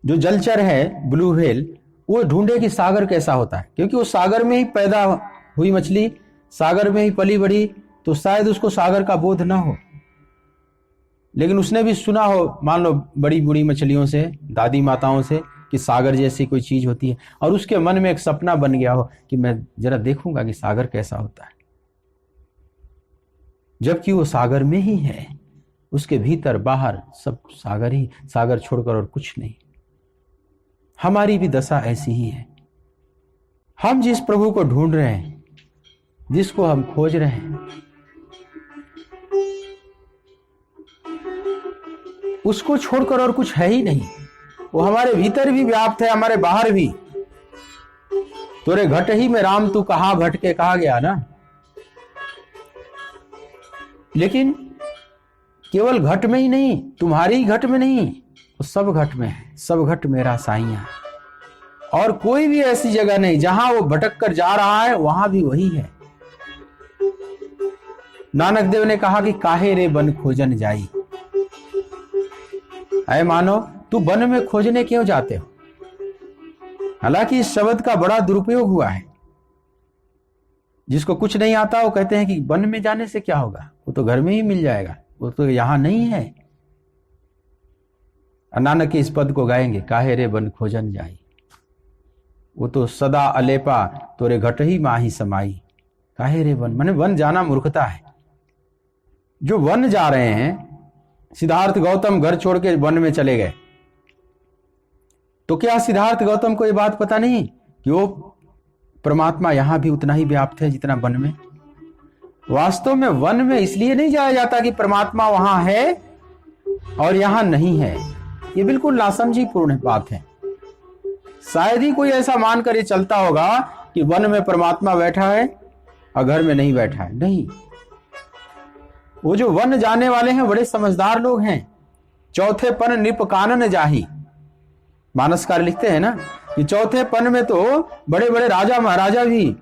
जो जलचर है ब्लू व्हेल, वो ढूंढे कि सागर कैसा होता है, क्योंकि वो सागर में ही पैदा हुई मछली, सागर में ही पली बढ़ी, तो शायद उसको सागर का बोध ना हो। लेकिन उसने भी सुना हो, मान लो बड़ी बूढ़ी मछलियों से, दादी माताओं से, कि सागर जैसी कोई चीज होती है, और उसके मन में एक सपना बन गया हो कि मैं जरा देखूंगा कि सागर कैसा होता है। जबकि वो सागर में ही है, उसके भीतर बाहर सब सागर ही, सागर छोड़कर और कुछ नहीं। हमारी भी दशा ऐसी ही है। हम जिस प्रभु को ढूंढ रहे हैं, जिसको हम खोज रहे हैं, उसको छोड़कर और कुछ है ही नहीं। वो हमारे भीतर भी व्याप्त है, हमारे बाहर भी। तोरे घट ही में राम तू कहां भटके, कहा गया ना। लेकिन केवल घट में ही नहीं, तुम्हारी ही घट में नहीं, वो सब घट में है। सब घट मेरा साईया। और कोई भी ऐसी जगह नहीं जहां वो भटक कर जा रहा है, वहां भी वही है। नानक देव ने कहा कि काहे रे बन खोजन जाई। अय मानो, तू वन में खोजने क्यों जाते हो? हालांकि इस शब्द का बड़ा दुरुपयोग हुआ है। जिसको कुछ नहीं आता वो कहते हैं कि वन में जाने से क्या होगा, वो तो घर में ही मिल जाएगा, वो तो यहां नहीं है। नानक के इस पद को गाएंगे, काहे रे बन खोजन जाई, वो तो सदा अलेपा तोरे घट ही माही समाई। काहे रे वन, माने वन जाना मूर्खता है। जो वन जा रहे हैं, सिद्धार्थ गौतम घर छोड़ के वन में चले गए, तो क्या सिद्धार्थ गौतम को यह बात पता नहीं कि वो परमात्मा यहां भी उतना ही व्याप्त है जितना वन में? वास्तव में वन में इसलिए नहीं जाया जाता कि परमात्मा वहां है और यहां नहीं है। ये बिल्कुल नासमझी पूर्ण बात है। शायद ही कोई ऐसा मानकर ये चलता होगा कि वन में परमात्मा बैठा है और घर में नहीं बैठा है। नहीं, वो जो वन जाने वाले हैं बड़े समझदार लोग हैं। चौथे पन निप कानन जाही, मानसकार लिखते हैं ना कि चौथे पन में तो बड़े बड़े राजा महाराजा भी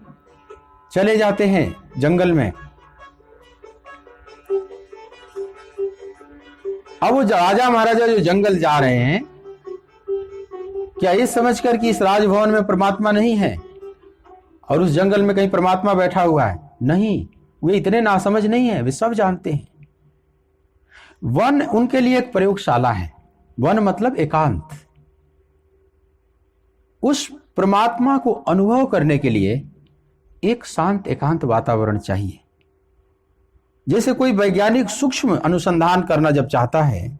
चले जाते हैं जंगल में। अब वो राजा महाराजा जो जंगल जा रहे हैं, क्या ये समझकर कि इस राजभवन में परमात्मा नहीं है और उस जंगल में कहीं परमात्मा बैठा हुआ है? नहीं, वे इतने नासमझ नहीं है, वे सब जानते हैं। वन उनके लिए एक प्रयोगशाला है। वन मतलब एकांत। उस परमात्मा को अनुभव करने के लिए एक शांत एकांत वातावरण चाहिए। जैसे कोई वैज्ञानिक सूक्ष्म अनुसंधान करना जब चाहता है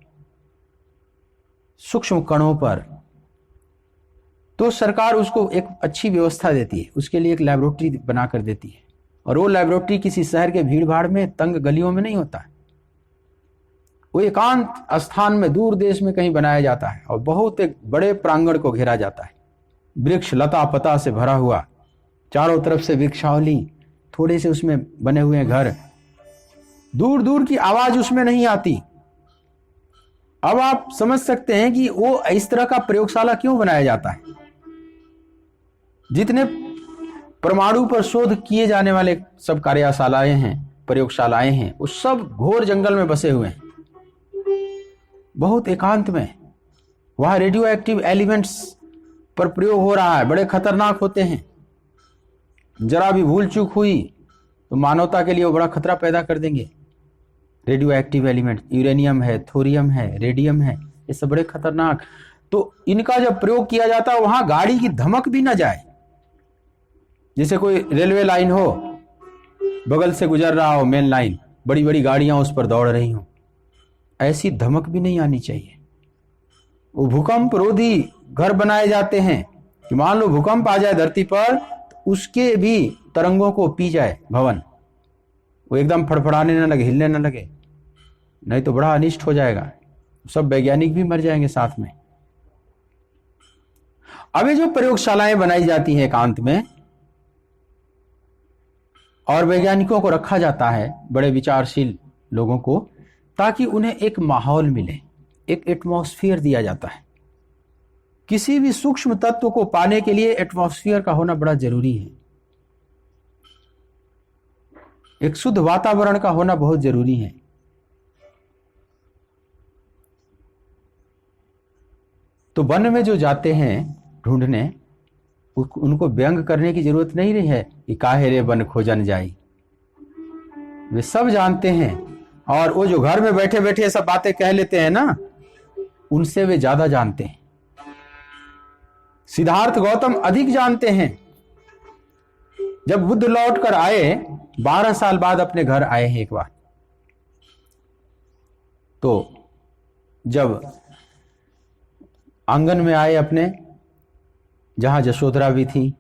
सूक्ष्म कणों पर, तो सरकार उसको एक अच्छी व्यवस्था देती है, उसके लिए एक लैबोरेटरी बना कर देती है। और वो लैबोरेटरी किसी शहर के भीड़ भाड़ में तंग गलियों में नहीं होता है, वो एकांत स्थान में दूर देश में कहीं बनाया जाता है और बहुत एक बड़े प्रांगण को घेरा जाता है, वृक्ष लता पता से भरा हुआ, चारों तरफ से वृक्षावली, थोड़े से उसमें बने हुए घर, दूर दूर की आवाज उसमें नहीं आती। अब आप समझ सकते हैं कि वो इस तरह का प्रयोगशाला क्यों बनाया जाता है। जितने परमाणु पर शोध किए जाने वाले सब कार्यशालाएं हैं, प्रयोगशालाएं हैं, वो सब घोर जंगल में बसे हुए हैं, बहुत एकांत में। वहां रेडियो एक्टिव एलिमेंट्स पर प्रयोग हो रहा है, बड़े खतरनाक होते हैं। जरा भी भूल चूक हुई तो मानवता के लिए वो बड़ा खतरा पैदा कर देंगे। रेडियो एक्टिव एलिमेंट, यूरेनियम है, थोरियम है, रेडियम है, ये सब बड़े खतरनाक। तो इनका जब प्रयोग किया जाता है वहां गाड़ी की धमक भी ना जाए। जैसे कोई रेलवे लाइन हो, बगल से गुजर रहा हो मेन लाइन, बड़ी बड़ी गाड़ियां उस पर दौड़ रही हो, ऐसी धमक भी नहीं आनी चाहिए। वो भूकंप रोधी घर बनाए जाते हैं कि मान लो भूकंप आ जाए धरती पर तो उसके भी तरंगों को पी जाए भवन, वो एकदम फड़फड़ाने न लगे, हिलने न लगे, नहीं तो बड़ा अनिष्ट हो जाएगा, सब वैज्ञानिक भी मर जाएंगे साथ में। अब ये जो प्रयोगशालाएं बनाई जाती हैं एकांत में और वैज्ञानिकों को रखा जाता है, बड़े विचारशील लोगों को, ताकि उन्हें एक माहौल मिले, एक एटमॉस्फेयर दिया जाता है। किसी भी सूक्ष्म तत्व को पाने के लिए एटमॉस्फेयर का होना बड़ा जरूरी है, एक शुद्ध वातावरण का होना बहुत जरूरी है। तो वन में जो जाते हैं ढूंढने, उनको व्यंग करने की जरूरत नहीं रही है कि काहे रे वन खोजन जाई, वे सब जानते हैं। और वो जो घर में बैठे बैठे सब बातें कह लेते हैं ना, उनसे वे ज्यादा जानते हैं। सिद्धार्थ गौतम अधिक जानते हैं। जब बुद्ध लौट कर आए, 12 साल बाद अपने घर आए हैं एक बार, तो जब आंगन में आए अपने, जहां जशोधरा भी थी,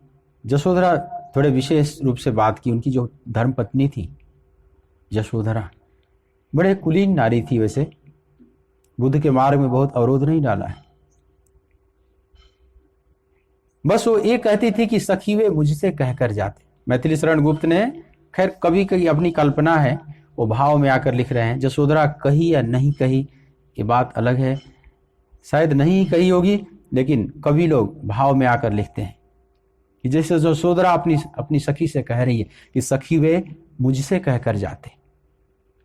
जशोधरा थोड़े विशेष रूप से बात की। उनकी जो धर्मपत्नी थी जशोधरा, बड़े कुलीन नारी थी। वैसे बुद्ध के मार्ग में बहुत अवरोध नहीं डाला है, बस वो ये कहती थी कि सखी वे मुझसे कहकर जाते। मैथिली शरण गुप्त ने, खैर कभी कभी अपनी कल्पना है, वो भाव में आकर लिख रहे हैं, जसोधरा कही या नहीं कही ये बात अलग है, शायद नहीं कही होगी, लेकिन कभी लोग भाव में आकर लिखते हैं कि जैसे जसोधरा अपनी सखी से कह रही है कि सखी वे मुझसे कहकर जाते।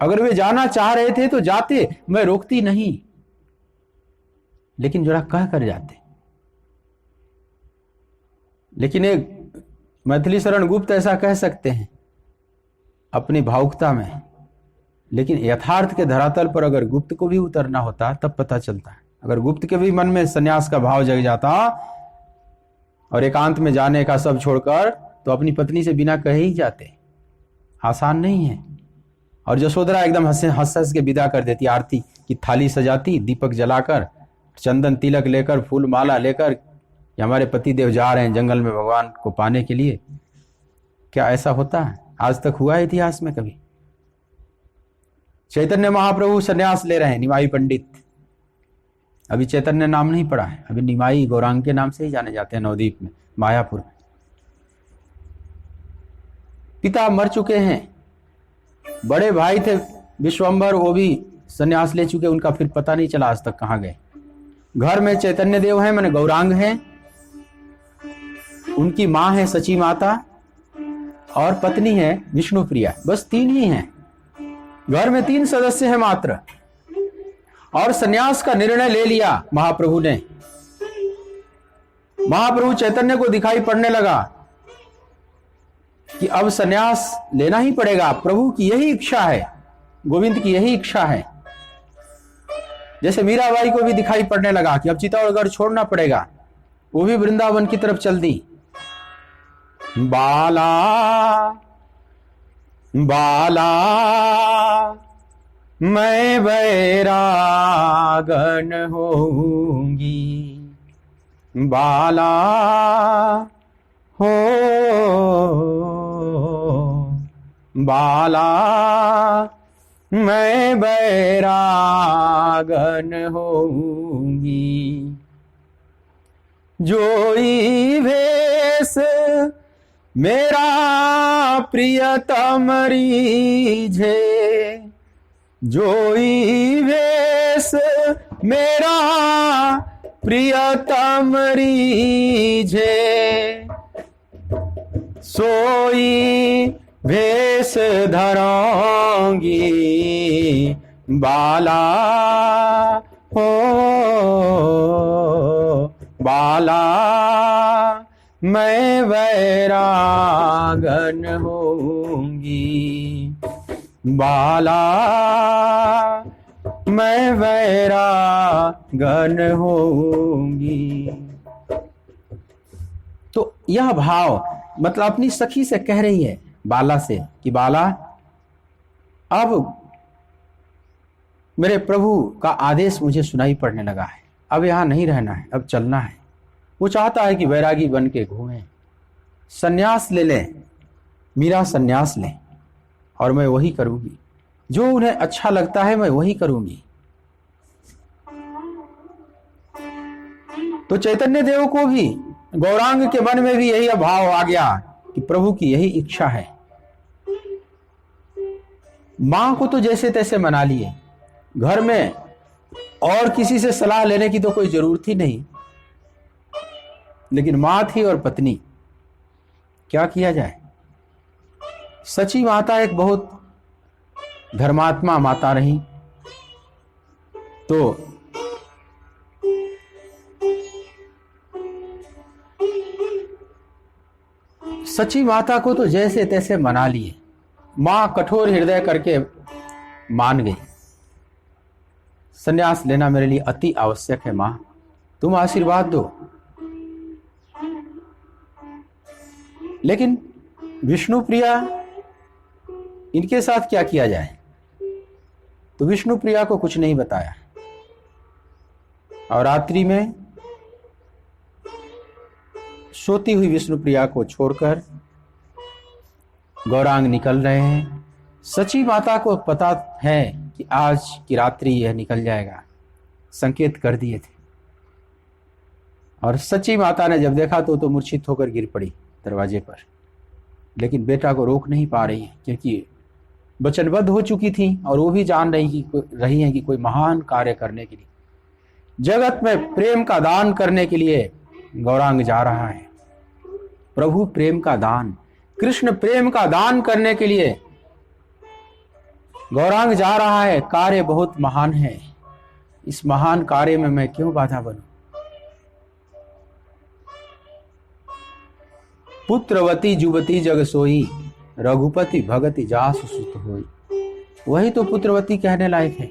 अगर वे जाना चाह रहे थे तो जाते, मैं रोकती नहीं, लेकिन जरा कह कर जाते। लेकिन एक मैथिली शरण गुप्त ऐसा कह सकते हैं अपनी भावुकता में, लेकिन यथार्थ के धरातल पर अगर गुप्त को भी उतरना होता तब पता चलता है। अगर गुप्त के भी मन में सन्यास का भाव जग जाता और एकांत में जाने का सब छोड़कर, तो अपनी पत्नी से बिना कहे ही जाते। आसान नहीं है। और जसोधरा एकदम हंस हंस के विदा कर देती, आरती की थाली सजाती, दीपक जलाकर, चंदन तिलक लेकर, फूल माला लेकर, कि हमारे पति देव जा रहे हैं जंगल में भगवान को पाने के लिए। क्या ऐसा होता है? आज तक हुआ है इतिहास में कभी? चैतन्य महाप्रभु सन्यास ले रहे हैं, निमाई पंडित। अभी चैतन्य नाम नहीं पड़ा है, अभी निमाई गौरांग के नाम से ही जाने जाते हैं नवद्वीप में, मायापुर में। पिता मर चुके हैं, बड़े भाई थे विश्वंभर, वो भी सन्यास ले चुके, उनका फिर पता नहीं चला आज तक कहाँ गए। घर में चैतन्य देव हैं, माने गौरांग हैं, उनकी मां है सची माता और पत्नी है विष्णु प्रिया, बस 3 ही हैं। घर में 3 सदस्य हैं मात्र। और सन्यास का निर्णय ले लिया महाप्रभु ने। महाप्रभु चैतन्य को दिखाई पड़ने लगा कि अब सन्यास लेना ही पड़ेगा, प्रभु की यही इच्छा है, गोविंद की यही इच्छा है। जैसे मीराबाई को भी दिखाई पड़ने लगा कि अब चित्तौड़गढ़ छोड़ना पड़ेगा, वो भी वृंदावन की तरफ चल दी। बाला बाला मैं बैरागन होऊंगी, बाला हो बाला मैं बैरागन होऊंगी। जोई भेष मेरा प्रियतम रीझे, जोई भेष मेरा प्रियतम रीझे, सोई भेष धरोंगी, बाला हो बाला मैं बैरागन होऊंगी, बाला मैं बैरागन होऊंगी। तो यह भाव मतलब अपनी सखी से कह रही है, बाला से, कि बाला अब मेरे प्रभु का आदेश मुझे सुनाई पड़ने लगा है, अब यहां नहीं रहना है, अब चलना है। वो चाहता है कि वैरागी बन के घूमें, सन्यास ले लें, मीरा सन्यास लें, और मैं वही करूंगी, जो उन्हें अच्छा लगता है मैं वही करूंगी। तो चैतन्य देव को भी, गौरांग के मन में भी यही भाव आ गया कि प्रभु की यही इच्छा है। मां को तो जैसे तैसे मना लिए, घर में और किसी से सलाह लेने की तो कोई जरूरत ही नहीं, लेकिन मां थी और पत्नी, क्या किया जाए। सची माता एक बहुत धर्मात्मा माता रही, तो सची माता को तो जैसे तैसे मना लिए, मां कठोर हृदय करके मान गई। संन्यास लेना मेरे लिए अति आवश्यक है, मां तुम आशीर्वाद दो। लेकिन विष्णु प्रिया, इनके साथ क्या किया जाए। तो विष्णु प्रिया को कुछ नहीं बताया, और रात्रि में सोती हुई विष्णु प्रिया को छोड़कर गौरांग निकल रहे हैं। सची माता को पता है कि आज की रात्रि यह निकल जाएगा, संकेत कर दिए थे। और सची माता ने जब देखा तो मूर्छित होकर गिर पड़ी दरवाजे पर, लेकिन बेटा को रोक नहीं पा रही है, क्योंकि वचनबद्ध हो चुकी थी, और वो भी जान रही है कि कोई महान कार्य करने के लिए, जगत में प्रेम का दान करने के लिए गौरांग जा रहा है। प्रभु प्रेम का दान, कृष्ण प्रेम का दान करने के लिए गौरांग जा रहा है। कार्य बहुत महान है, इस महान कार्य में मैं क्यों बाधा बनूं। पुत्रवती जुवती जग सोई, रघुपति भगति जासु सुत होई। वही तो पुत्रवती कहने लायक है।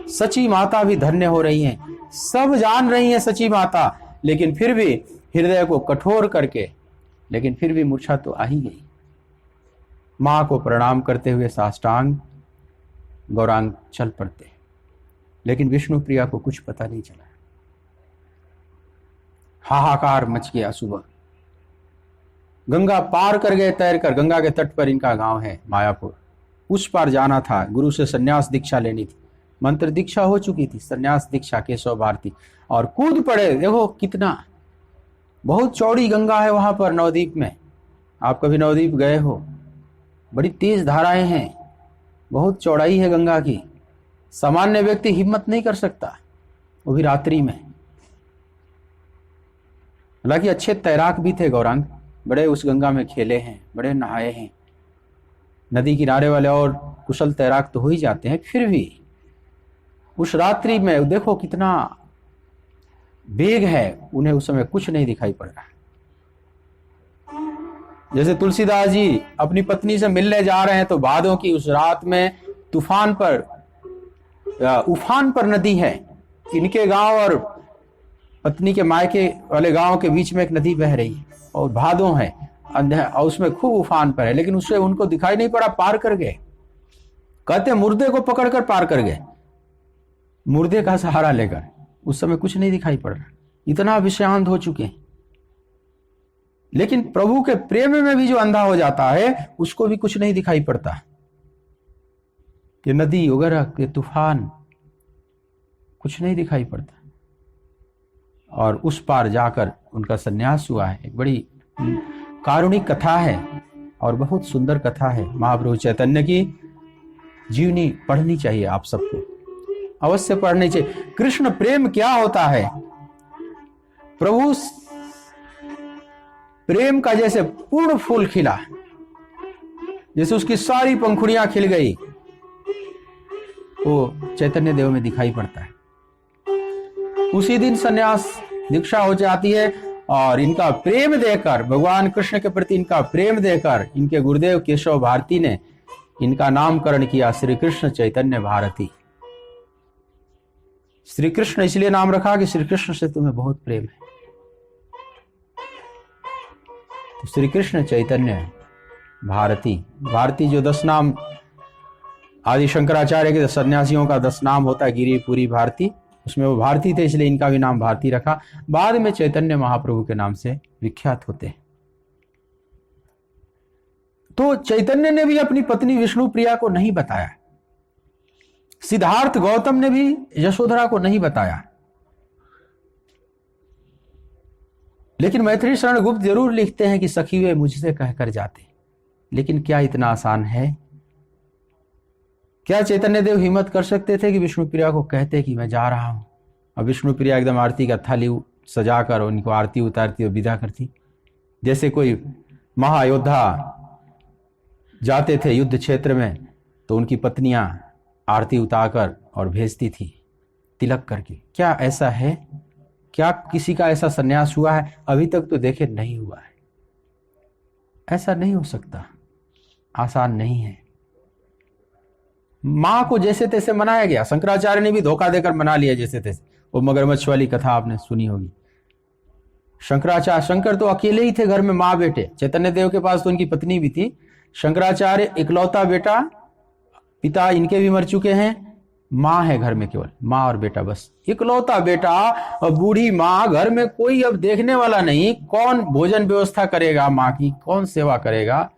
सची माता भी धन्य हो रही हैं, सब जान रही हैं सची माता, लेकिन फिर भी हृदय को कठोर करके, लेकिन फिर भी मूर्छा तो आ ही गई। मां को प्रणाम करते हुए साष्टांग गौरांग चल पड़ते, लेकिन विष्णु प्रिया को कुछ पता नहीं चला। हाहाकार मच गया। सुबह गंगा पार कर गए तैर कर, गंगा के तट पर इनका गांव है मायापुर, उस पार जाना था। गुरु से सन्यास दीक्षा लेनी थी, मंत्र दीक्षा हो चुकी थी, सन्यास दीक्षा केशव भारती, और कूद पड़े। देखो कितना, बहुत चौड़ी गंगा है वहां पर नवद्वीप में। आप कभी नवद्वीप गए हो, बड़ी तेज धाराएं हैं, बहुत चौड़ाई है गंगा की, सामान्य व्यक्ति हिम्मत नहीं कर सकता, वो भी रात्रि में। हालांकि अच्छे तैराक भी थे गौरांग, बड़े उस गंगा में खेले हैं, बड़े नहाए हैं। नदी किनारे वाले और कुशल तैराक तो हो ही जाते हैं, फिर भी उस रात्रि में देखो कितना वेग है, उन्हें उस समय कुछ नहीं दिखाई पड़ रहा। जैसे तुलसीदास जी अपनी पत्नी से मिलने जा रहे हैं, तो भादों की उस रात में तूफान पर उफान पर नदी है। इनके गांव और पत्नी के मायके वाले गांव के बीच में एक नदी बह रही है और भादों है, और उसमें खूब उफान पर है, लेकिन उससे उनको दिखाई नहीं पड़ा, पार कर गए। कहते मुर्दे को पकड़कर पार कर गए, मुर्दे का सहारा लेकर। उस समय कुछ नहीं दिखाई पड़ रहा, इतना विषांत हो चुके हैं। लेकिन प्रभु के प्रेम में भी जो अंधा हो जाता है उसको भी कुछ नहीं दिखाई पड़ता कि नदी वगैरह के तूफान, कुछ नहीं दिखाई पड़ता। और उस पार जाकर उनका सन्यास हुआ है। एक बड़ी कारुणिक कथा है और बहुत सुंदर कथा है। महाप्रभु चैतन्य की जीवनी पढ़नी चाहिए, आप सबको अवश्य पढ़नी चाहिए। कृष्ण प्रेम क्या होता है? प्रभु प्रेम का जैसे पूर्ण फूल खिला, जैसे उसकी सारी पंखुड़ियां खिल गई, वो चैतन्य देव में दिखाई पड़ता है। उसी दिन सन्यास दीक्षा हो जाती है और इनका प्रेम देकर, भगवान कृष्ण के प्रति इनका प्रेम देकर, इनके गुरुदेव केशव भारती ने इनका नामकरण किया श्री कृष्ण चैतन्य भारती। श्री कृष्ण इसलिए नाम रखा कि श्री कृष्ण से तुम्हें बहुत प्रेम है। तो श्री कृष्ण चैतन्य भारती, भारती जो 10 नाम आदि शंकराचार्य के सन्यासियों का 10 नाम होता है, गिरिपुरी भारती, उसमें वो भारती थे इसलिए इनका भी नाम भारती रखा। बाद में चैतन्य महाप्रभु के नाम से विख्यात होते हैं। तो चैतन्य ने भी अपनी पत्नी विष्णु प्रिया को नहीं बताया, सिद्धार्थ गौतम ने भी यशोधरा को नहीं बताया, लेकिन मैथिली शरण गुप्त जरूर लिखते हैं कि सखी वे मुझसे कहकर जाते। लेकिन क्या इतना आसान है? क्या चैतन्य देव हिम्मत कर सकते थे कि विष्णु प्रिया को कहते कि मैं जा रहा हूं? और विष्णु प्रिया एकदम आरती का थाली सजाकर उनको आरती उतारती और विदा करती, जैसे कोई महायोद्धा जाते थे युद्ध क्षेत्र में तो उनकी पत्नियां आरती उतारकर और भेजती थी तिलक करके। क्या ऐसा है? क्या किसी का ऐसा सन्यास हुआ है? अभी तक तो देखे नहीं हुआ है। ऐसा नहीं हो सकता, आसान नहीं है। मां को जैसे तैसे मनाया गया, शंकराचार्य ने भी धोखा देकर मना लिया जैसे तैसे। वो मगरमच्छ वाली कथा आपने सुनी होगी। शंकर तो अकेले ही थे घर में, माँ बेटे। चैतन्य देव के पास तो उनकी पत्नी भी थी। शंकराचार्य इकलौता बेटा, पिता इनके भी मर चुके हैं, माँ है घर में, केवल माँ और बेटा, बस इकलौता बेटा और बूढ़ी माँ। घर में कोई अब देखने वाला नहीं, कौन भोजन व्यवस्था करेगा माँ की, कौन सेवा करेगा?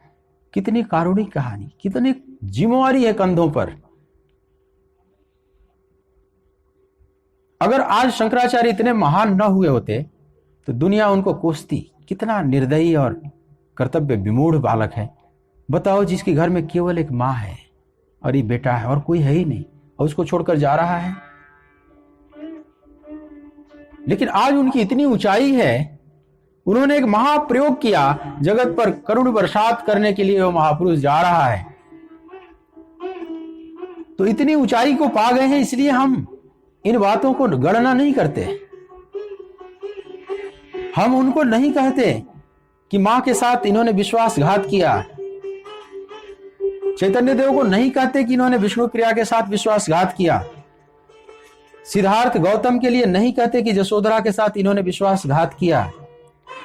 कितनी कारुणिक कहानी, कितनी जिम्मेवारी है कंधों पर। अगर आज शंकराचार्य इतने महान न हुए होते तो दुनिया उनको कोसती। कितना निर्दयी और कर्तव्य विमूढ़ बालक है। बताओ, जिसके घर में केवल एक माँ है और ये बेटा है और कोई है ही नहीं, और उसको छोड़कर जा रहा है। लेकिन आज उनकी इतनी ऊंचाई है, उन्होंने एक महाप्रयोग किया जगत पर करुण बरसात करने के लिए। वो महापुरुष जा रहा है तो इतनी ऊंचाई को पा गए हैं, इसलिए हम इन बातों को गणना नहीं करते। हम उनको नहीं कहते कि मां के साथ इन्होंने विश्वासघात किया। चैतन्य देव को नहीं कहते कि इन्होंने विष्णु प्रिया के साथ विश्वासघात किया। सिद्धार्थ गौतम के लिए नहीं कहते कि यशोधरा के साथ इन्होंने विश्वासघात किया।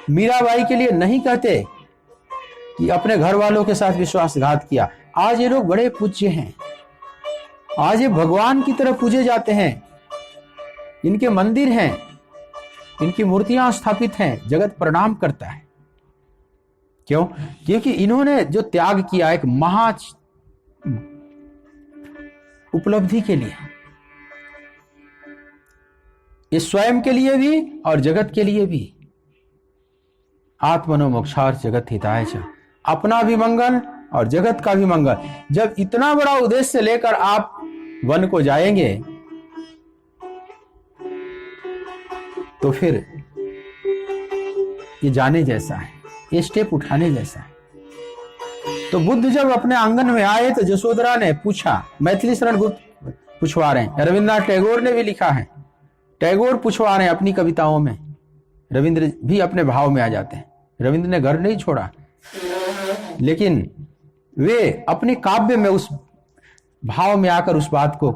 मीराबाई के लिए नहीं कहते कि अपने घर वालों के साथ विश्वासघात किया। आज ये लोग बड़े पूज्य हैं, आज ये भगवान की तरह पूजे जाते हैं। इनके मंदिर हैं, इनकी मूर्तियां स्थापित हैं, जगत प्रणाम करता है। क्यों? क्योंकि इन्होंने जो त्याग किया एक महा उपलब्धि के लिए, ये स्वयं के लिए भी और जगत के लिए भी। आत्मनो मोक्षार्थ जगत हिताय च, अपना भी मंगल और जगत का भी मंगल। जब इतना बड़ा उद्देश्य लेकर आप वन को जाएंगे तो फिर ये जाने जैसा है, ये स्टेप उठाने जैसा है। तो बुद्ध जब अपने आंगन में आए तो यशोधरा ने पूछा, मैथिली शरण गुप्त पूछवा रहे हैं, रविन्द्रनाथ टैगोर ने भी लिखा है, टैगोर पूछवा रहे हैं अपनी कविताओं में। रविंद्र भी अपने भाव में आ जाते हैं। रविंद्र ने घर नहीं छोड़ा, लेकिन वे अपने काव्य में उस भाव में आकर उस बात को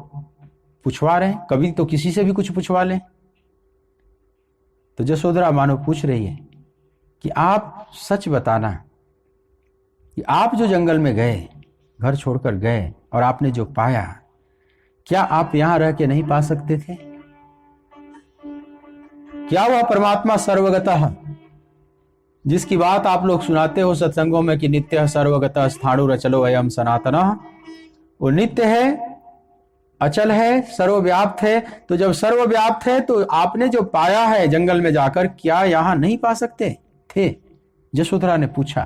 पूछवा रहे हैं, कभी तो किसी से भी कुछ पूछवा लें। तो यशोधरा मानो पूछ रही है कि आप सच बताना कि आप जो जंगल में गए, घर छोड़कर गए और आपने जो पाया, क्या आप यहां रह के नहीं पा सकते थे? क्या वह परमात्मा सर्वगतः, जिसकी बात आप लोग सुनाते हो सत्संगों में कि नित्य सर्वगतः स्थाणुर अचलो अयम सनातनः, वो नित्य है, अचल है, सर्वव्याप्त है। तो जब सर्वव्याप्त है तो आपने जो पाया है जंगल में जाकर, क्या यहां नहीं पा सकते थे? यशोधरा ने पूछा।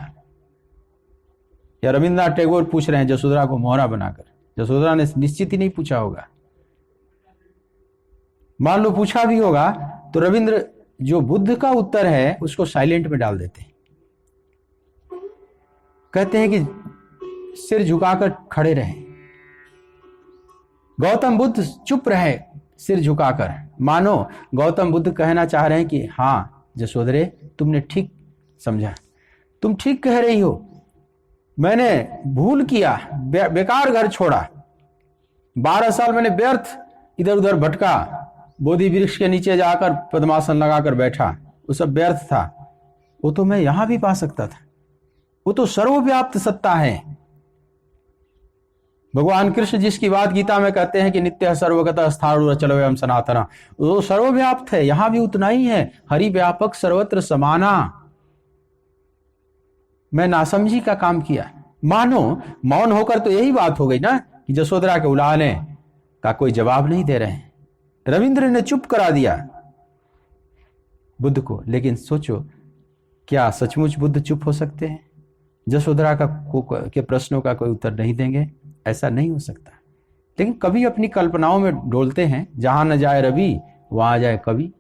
या रविन्द्रनाथ टैगोर पूछ रहे हैं यशोधरा को मोहरा बनाकर। यशोधरा ने निश्चित ही नहीं पूछा होगा। मान लो पूछा भी होगा तो रविंद्र जो बुद्ध का उत्तर है उसको साइलेंट में डाल देते हैं। कहते हैं कि सिर झुकाकर खड़े रहे। गौतम बुद्ध चुप रहे सिर झुकाकर। मानो गौतम बुद्ध कहना चाह रहे हैं कि हाँ यशोधरे, तुमने ठीक समझा, तुम ठीक कह रही हो, मैंने भूल किया, बेकार घर छोड़ा, 12 साल मैंने व्यर्थ इधर उधर भटका, बोधि वृक्ष के नीचे जाकर पद्मासन लगाकर बैठा, वो सब व्यर्थ था। वो तो मैं यहां भी पा सकता था। वो तो सर्वव्याप्त सत्ता है। भगवान कृष्ण जिसकी बात गीता में कहते हैं कि नित्य सर्वगतः स्थाणुर अचलो अयम सनातनः, वो सर्वव्याप्त है, यहां भी उतना ही है। हरि व्यापक सर्वत्र समाना। मैं नासमझी का काम किया। मानो मौन होकर तो यही बात हो गई ना कि यशोधरा के उलाहने का कोई जवाब नहीं दे रहे हैं। रविंद्र ने चुप करा दिया बुद्ध को। लेकिन सोचो, क्या सचमुच बुद्ध चुप हो सकते हैं? यशोधरा के प्रश्नों का कोई उत्तर नहीं देंगे? ऐसा नहीं हो सकता। लेकिन कभी अपनी कल्पनाओं में डोलते हैं। जहां न जाए रवि वहां जाए कवि।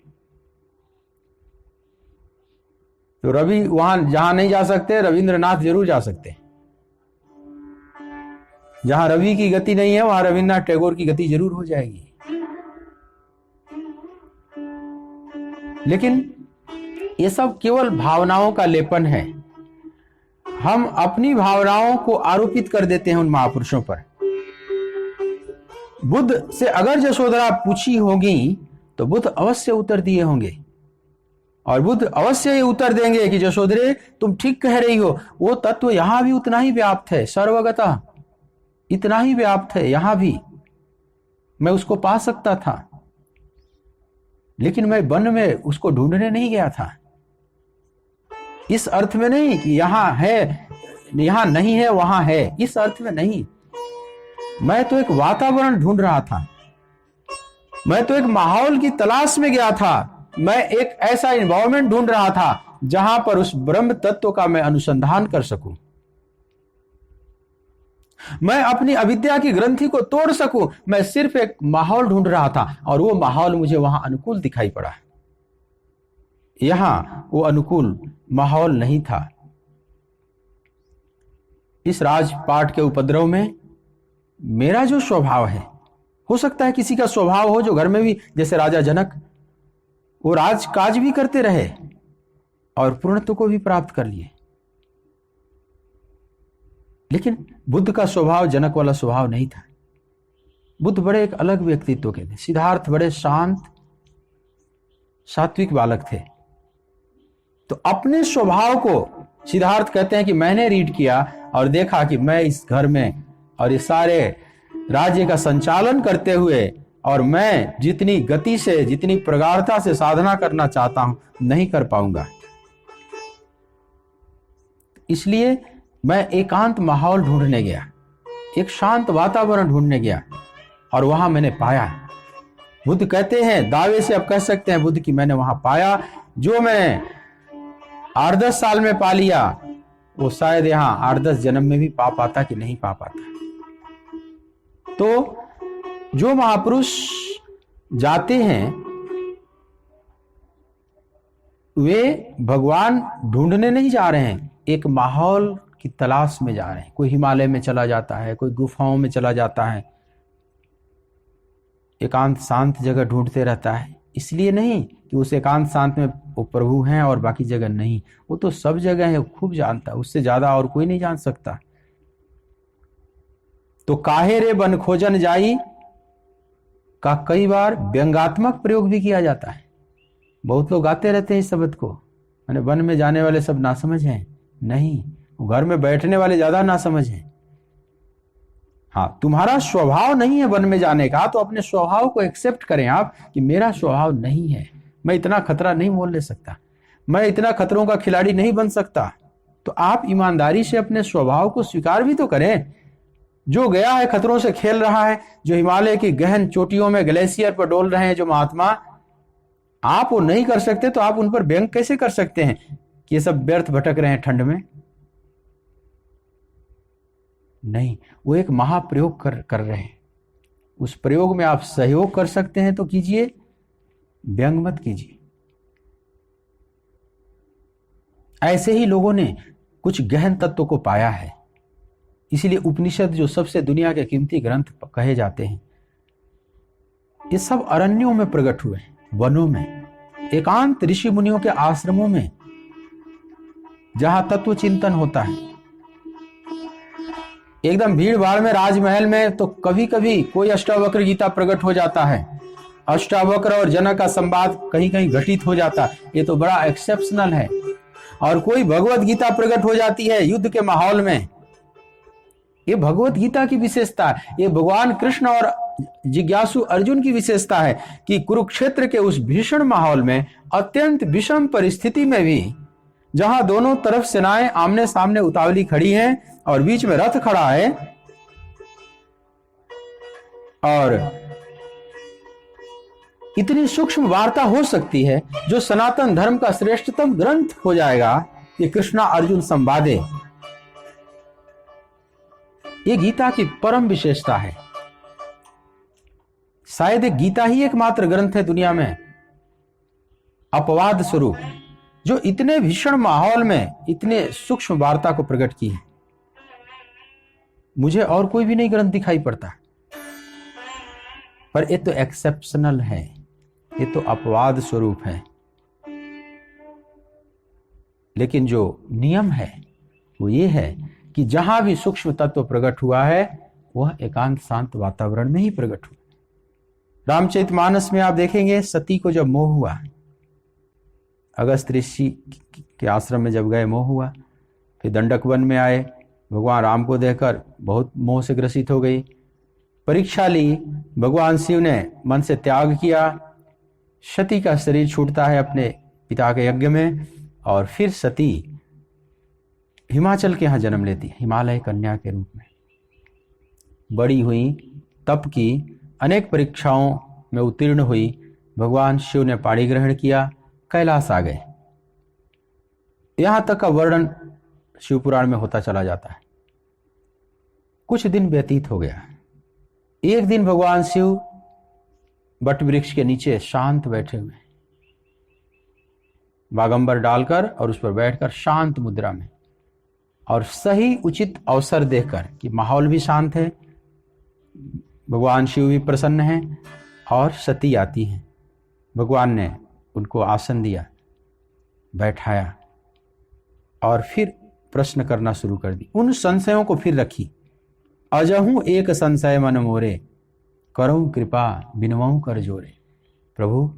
तो रवि वहां जहां नहीं जा सकते, रविंद्रनाथ जरूर जा सकते हैं। जहां रवि की गति नहीं है वहां रविन्द्रनाथ टैगोर की गति जरूर हो जाएगी। लेकिन ये सब केवल भावनाओं का लेपन है। हम अपनी भावनाओं को आरोपित कर देते हैं उन महापुरुषों पर। बुद्ध से अगर यशोधरा पूछी होगी तो बुद्ध अवश्य उत्तर दिए होंगे, और बुद्ध अवश्य ये उत्तर देंगे कि यशोधरे तुम ठीक कह रही हो, वो तत्व यहां भी उतना ही व्याप्त है, सर्वगतः इतना ही व्याप्त है यहां भी। मैं उसको पा सकता था, लेकिन मैं वन में उसको ढूंढने नहीं गया था। इस अर्थ में नहीं कि यहां है, यहां नहीं है वहां है, इस अर्थ में नहीं। मैं तो एक वातावरण ढूंढ रहा था, मैं तो एक माहौल की तलाश में गया था, मैं एक ऐसा एनवायरनमेंट ढूंढ रहा था जहां पर उस ब्रह्म तत्व का मैं अनुसंधान कर सकूं, मैं अपनी अविद्या की ग्रंथि को तोड़ सकूं। मैं सिर्फ एक माहौल ढूंढ रहा था और वो माहौल मुझे वहां अनुकूल दिखाई पड़ा। यहां वो अनुकूल माहौल नहीं था। इस राजपाट के उपद्रव में मेरा जो स्वभाव है, हो सकता है किसी का स्वभाव हो जो घर में भी, जैसे राजा जनक, वो राजकाज भी करते रहे और पूर्णत्व को भी प्राप्त कर लिए। लेकिन बुद्ध का स्वभाव जनक वाला स्वभाव नहीं था। बुद्ध बड़े एक अलग व्यक्तित्व के थे। सिद्धार्थ बड़े शांत सात्विक बालक थे। तो अपने स्वभाव को सिद्धार्थ कहते हैं कि मैंने रीड किया और देखा कि मैं इस घर में और इस सारे राज्य का संचालन करते हुए, और मैं जितनी गति से, जितनी प्रगाढ़ता से साधना करना चाहता हूं, नहीं कर पाऊंगा। इसलिए मैं एकांत माहौल ढूंढने गया, एक शांत वातावरण ढूंढने गया, और वहां मैंने पाया। बुद्ध कहते हैं, दावे से अब कह सकते हैं बुद्ध कि मैंने वहां पाया जो मैं 8-10 साल में पा लिया, वो शायद यहां 8-10 जन्म में भी पा पाता कि नहीं पा पाता। तो जो महापुरुष जाते हैं वे भगवान ढूंढने नहीं जा रहे हैं, एक माहौल की तलाश में जा रहे हैं। कोई हिमालय में चला जाता है, कोई गुफाओं में चला जाता है, एकांत शांत जगह ढूंढते रहता है। इसलिए नहीं कि उस एकांत शांत में वो प्रभु हैं और बाकी जगह नहीं, वो तो सब जगह है, खूब जानता है, उससे ज्यादा और कोई नहीं जान सकता। तो काहे रे बन खोजन जाई, का कई बार व्यंगात्मक प्रयोग भी किया जाता है। बहुत लोग गाते रहते हैं इस शब्द को, मैंने वन में जाने वाले सब नासमझ हैं। नहीं, घर में बैठने वाले ज्यादा नासमझ हैं। हाँ, तुम्हारा स्वभाव नहीं है वन में जाने का, तो अपने स्वभाव को एक्सेप्ट करें आप कि मेरा स्वभाव नहीं है, मैं इतना खतरा नहीं मोल ले सकता, मैं इतना खतरों का खिलाड़ी नहीं बन सकता। तो आप ईमानदारी से अपने स्वभाव को स्वीकार भी तो करें। जो गया है खतरों से खेल रहा है, जो हिमालय की गहन चोटियों में ग्लेशियर पर डोल रहे हैं जो महात्मा, आप वो नहीं कर सकते तो आप उन पर व्यंग कैसे कर सकते हैं कि ये सब व्यर्थ भटक रहे हैं ठंड में? नहीं, वो एक महाप्रयोग कर रहे हैं। उस प्रयोग में आप सहयोग कर सकते हैं तो कीजिए, व्यंग मत कीजिए। ऐसे ही लोगों ने कुछ गहन तत्व को पाया है। इसीलिए उपनिषद जो सबसे दुनिया के कीमती ग्रंथ कहे जाते हैं, ये सब अरण्यों में प्रकट हुए, वनों में, एकांत ऋषि मुनियों के आश्रमों में, जहां तत्व चिंतन होता है। एकदम भीड़ भाड़ में, राजमहल में तो कभी कभी कोई अष्टावक्र गीता प्रकट हो जाता है, अष्टावक्र और जनक का संवाद कहीं कहीं घटित हो जाता है, ये तो बड़ा एक्सेप्शनल है। और कोई भगवत गीता प्रकट हो जाती है युद्ध के माहौल में, ये भगवत गीता की विशेषता है। ये भगवान कृष्ण और जिज्ञासु अर्जुन की विशेषता है कि कुरुक्षेत्र के उस भीषण माहौल में, अत्यंत विषम परिस्थिति में भी, जहां दोनों तरफ सेनाएं आमने सामने उतावली खड़ी हैं और बीच में रथ खड़ा है, और इतनी सूक्ष्म वार्ता हो सकती है जो सनातन धर्म का श्रेष्ठतम ग्रंथ हो जाएगा, ये कृष्णा अर्जुन संवादे। ये गीता की परम विशेषता है। शायद एक गीता ही एकमात्र ग्रंथ है दुनिया में अपवाद स्वरूप जो इतने भीषण माहौल में इतने सूक्ष्म वार्ता को प्रकट की है। मुझे और कोई भी नहीं ग्रंथ दिखाई पड़ता, पर ये तो एक्सेप्शनल है, ये तो अपवाद स्वरूप है। लेकिन जो नियम है वो ये है कि जहां भी सूक्ष्म तत्व प्रकट हुआ है वह एकांत शांत वातावरण में ही प्रकट हुआ। रामचरितमानस में आप देखेंगे, सती को जब मोह हुआ, अगस्त ऋषि के आश्रम में जब गए, मोह हुआ, फिर दंडक वन में आए, भगवान राम को देखकर बहुत मोह से ग्रसित हो गई, परीक्षा ली, भगवान शिव ने मन से त्याग किया, सती का शरीर छूटता है अपने पिता के यज्ञ में, और फिर सती हिमाचल के यहाँ जन्म लेती है, हिमालय कन्या के रूप में। बड़ी हुई, तप की, अनेक परीक्षाओं में उत्तीर्ण हुई, भगवान शिव ने पाणी ग्रहण किया, कैलाश आ गए। यहां तक का वर्णन शिव पुराण में होता चला जाता है। कुछ दिन व्यतीत हो गया। एक दिन भगवान शिव बट वृक्ष के नीचे शांत बैठे हुए, बागंबर डालकर और उस पर बैठकर शांत मुद्रा में, और सही उचित अवसर देखकर कि माहौल भी शांत है, भगवान शिव भी प्रसन्न हैं और सती आती हैं, भगवान ने उनको आसन दिया, बैठाया और फिर प्रश्न करना शुरू कर दी। उन संशयों को फिर रखी। अजहूं एक संशय मन मोरे, करऊं कृपा बिनवाऊं कर जोरे। प्रभु,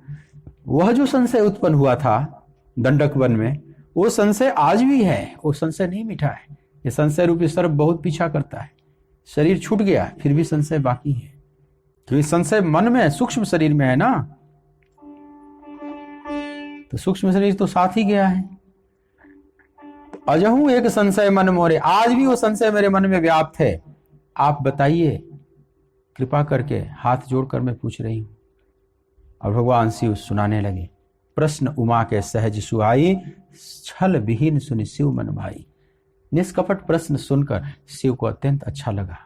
वह जो संशय उत्पन्न हुआ था दंडक वन में, वो संशय आज भी है, वो संशय नहीं मिटा है। ये संशय रूपी सर्प बहुत पीछा करता है। शरीर छूट गया फिर भी संशय बाकी है, क्योंकि संशय मन में, सूक्ष्म शरीर में है ना, तो सूक्ष्म शरीर तो साथ ही गया है। तो अजहूं एक संशय मन मोरे, आज भी वो संशय मेरे मन में व्याप्त है, आप बताइए, कृपा करके हाथ जोड़कर मैं पूछ रही हूं। और भगवान शिव सुनाने लगे। प्रश्न उमा के सहज सुहाई, छल विहीन सुनि शिव मन भाई। निष्कपट प्रश्न सुनकर शिव को अत्यंत अच्छा लगा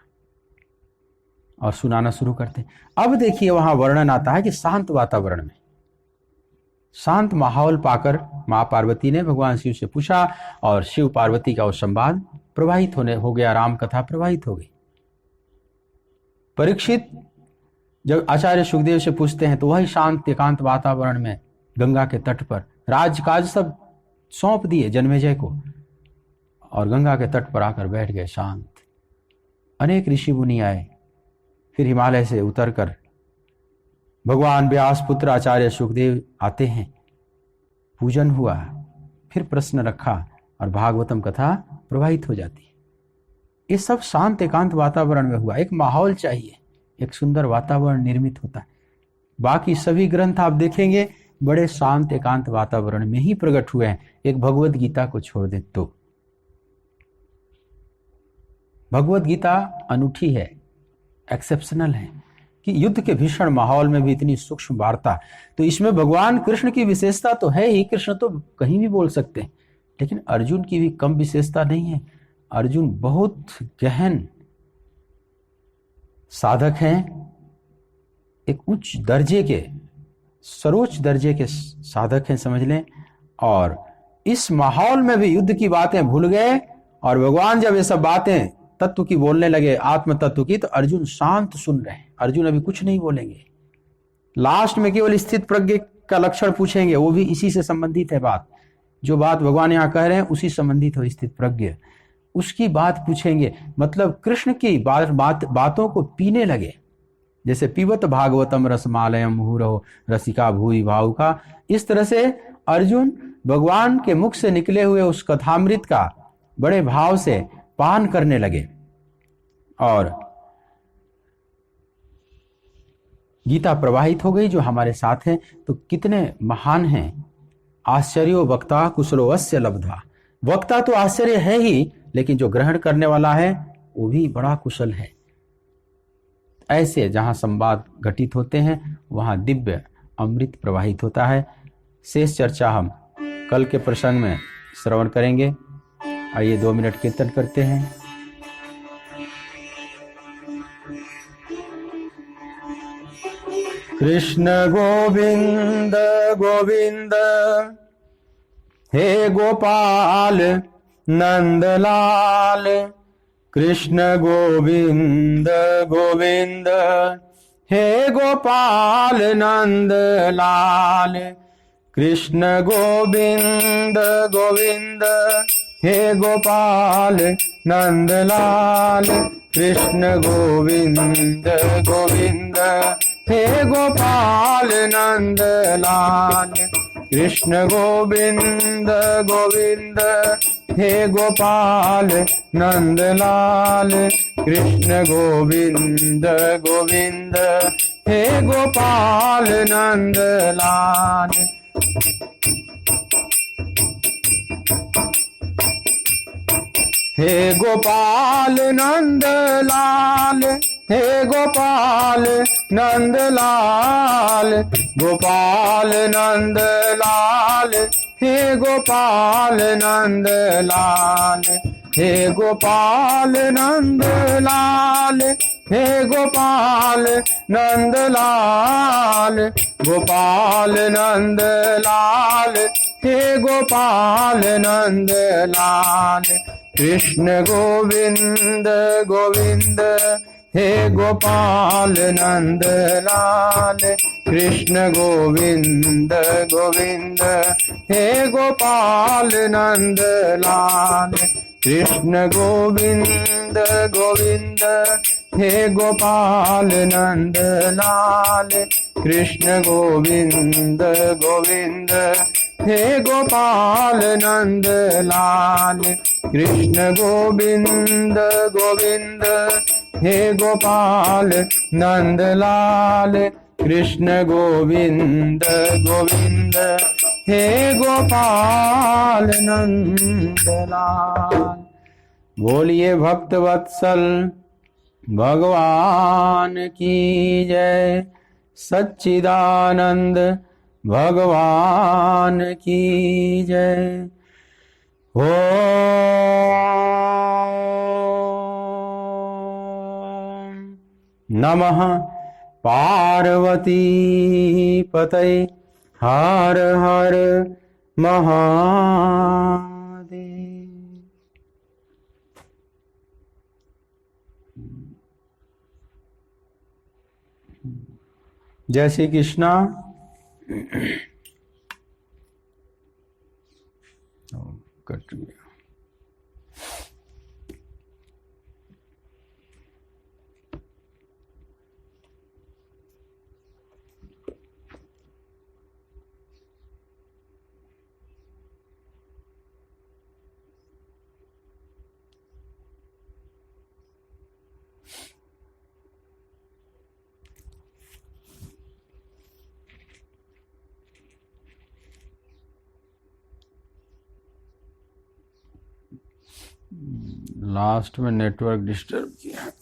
और सुनाना शुरू करते। अब देखिए वहां वर्णन आता है कि शांत वातावरण में, शांत माहौल पाकर मां पार्वती ने भगवान शिव से पूछा और शिव पार्वती का वो संवाद प्रवाहित हो गया, राम कथा प्रवाहित हो गई। परीक्षित जब आचार्य सुखदेव से पूछते हैं तो वही शांत एकांत वातावरण में गंगा के तट पर राजकाज सब सौंप दिए जन्मेजय को और गंगा के तट पर आकर बैठ गए शांत। अनेक ऋषि मुनि आए, फिर हिमालय से उतरकर भगवान व्यास पुत्र आचार्य सुखदेव आते हैं, पूजन हुआ, फिर प्रश्न रखा और भागवतम कथा प्रवाहित हो जाती है। ये सब शांत एकांत वातावरण में हुआ। एक माहौल चाहिए, एक सुंदर वातावरण निर्मित होता है। बाकी सभी ग्रंथ आप देखेंगे बड़े शांत एकांत वातावरण में ही प्रकट हुए हैं, एक भगवत गीता को छोड़ दे तो। भगवत गीता अनूठी है, एक्सेप्शनल है कि युद्ध के भीषण माहौल में भी इतनी सूक्ष्म वार्ता। तो इसमें भगवान कृष्ण की विशेषता तो है ही, कृष्ण तो कहीं भी बोल सकते हैं, लेकिन अर्जुन की भी कम विशेषता नहीं है। अर्जुन बहुत गहन साधक हैं, एक उच्च दर्जे के, सर्वोच्च दर्जे के साधक हैं समझ लें। और इस माहौल में भी युद्ध की बातें भूल गए और भगवान जब ये सब बातें तत्व की बोलने लगे, आत्म तत्व की, तो अर्जुन शांत सुन रहे हैं। अर्जुन अभी कुछ नहीं बोलेंगे, लास्ट में केवल स्थित प्रज्ञ का लक्षण पूछेंगे, वो भी इसी से संबंधित है बात। जो बात भगवान यहां कह रहे हैं उसी संबंधित हो, स्थित प्रज्ञ उसकी बात पूछेंगे। मतलब कृष्ण की बातों को पीने लगे, जैसे पीवत भागवतम रसमालयम मुहुरहो रसिका भूरि भावुका। इस तरह से अर्जुन भगवान के मुख से निकले हुए उस कथामृत का बड़े भाव से पान करने लगे। और गीता प्रवाहित हो गई जो हमारे साथ हैं। तो कितने महान हैं। आश्चर्यो वक्ता कुशलो अस्य लब्धा। वक्ता तो आश्चर्य है ही, लेकिन जो ग्रहण करने वाला है वो भी बड़ा कुशल है। ऐसे जहां संवाद घटित होते हैं वहां दिव्य अमृत प्रवाहित होता है। शेष चर्चा हम कल के प्रसंग में श्रवण करेंगे। आइए 2 मिनट कीर्तन करते हैं। कृष्ण गोविंद गोविंद हे गोपाल नंदलाल। कृष्ण गोविंद गोविंद हे गोपाल नंदलाल। कृष्ण गोविंद गोविंद हे गोपाल नंदलाल। कृष्ण गोविंद गोविंद हे गोपाल नंदलाल। कृष्ण गोविंद गोविंद हे गोपाल नंदलाल। कृष्ण गोविंद गोविंद हे गोपाल नंदलाल। हे गोपाल नंदलाल हे गोपाल नंदलाल। गोपाल नंदलाल हे गोपाल नंदलाल। हे गोपाल नंदलाल हे गोपाल नंदलाल। गोपाल नंदलाल हे गोपाल नंदलाल। कृष्ण गोविंद गोविंद हे गोपाल नंदलाल। कृष्ण गोविंद गोविंद हे गोपाल नंदलाल। कृष्ण गोविंद गोविंद हे गोपाल नंदलाल। कृष्ण गोविंद गोविंद हे गोपाल नंदलाल। कृष्ण गोविंद गोविंद हे गोपाल नंदलाल। कृष्ण गोविंद गोविंद हे गोपाल नंदलाल। बोलिए भक्त वत्सल भगवान की जय। सच्चिदानंद भगवान की जय। ओम नमः पार्वती पतये। हर हर महादेव। जय श्री कृष्णा। कट गया। लास्ट में नेटवर्क डिस्टर्ब किया।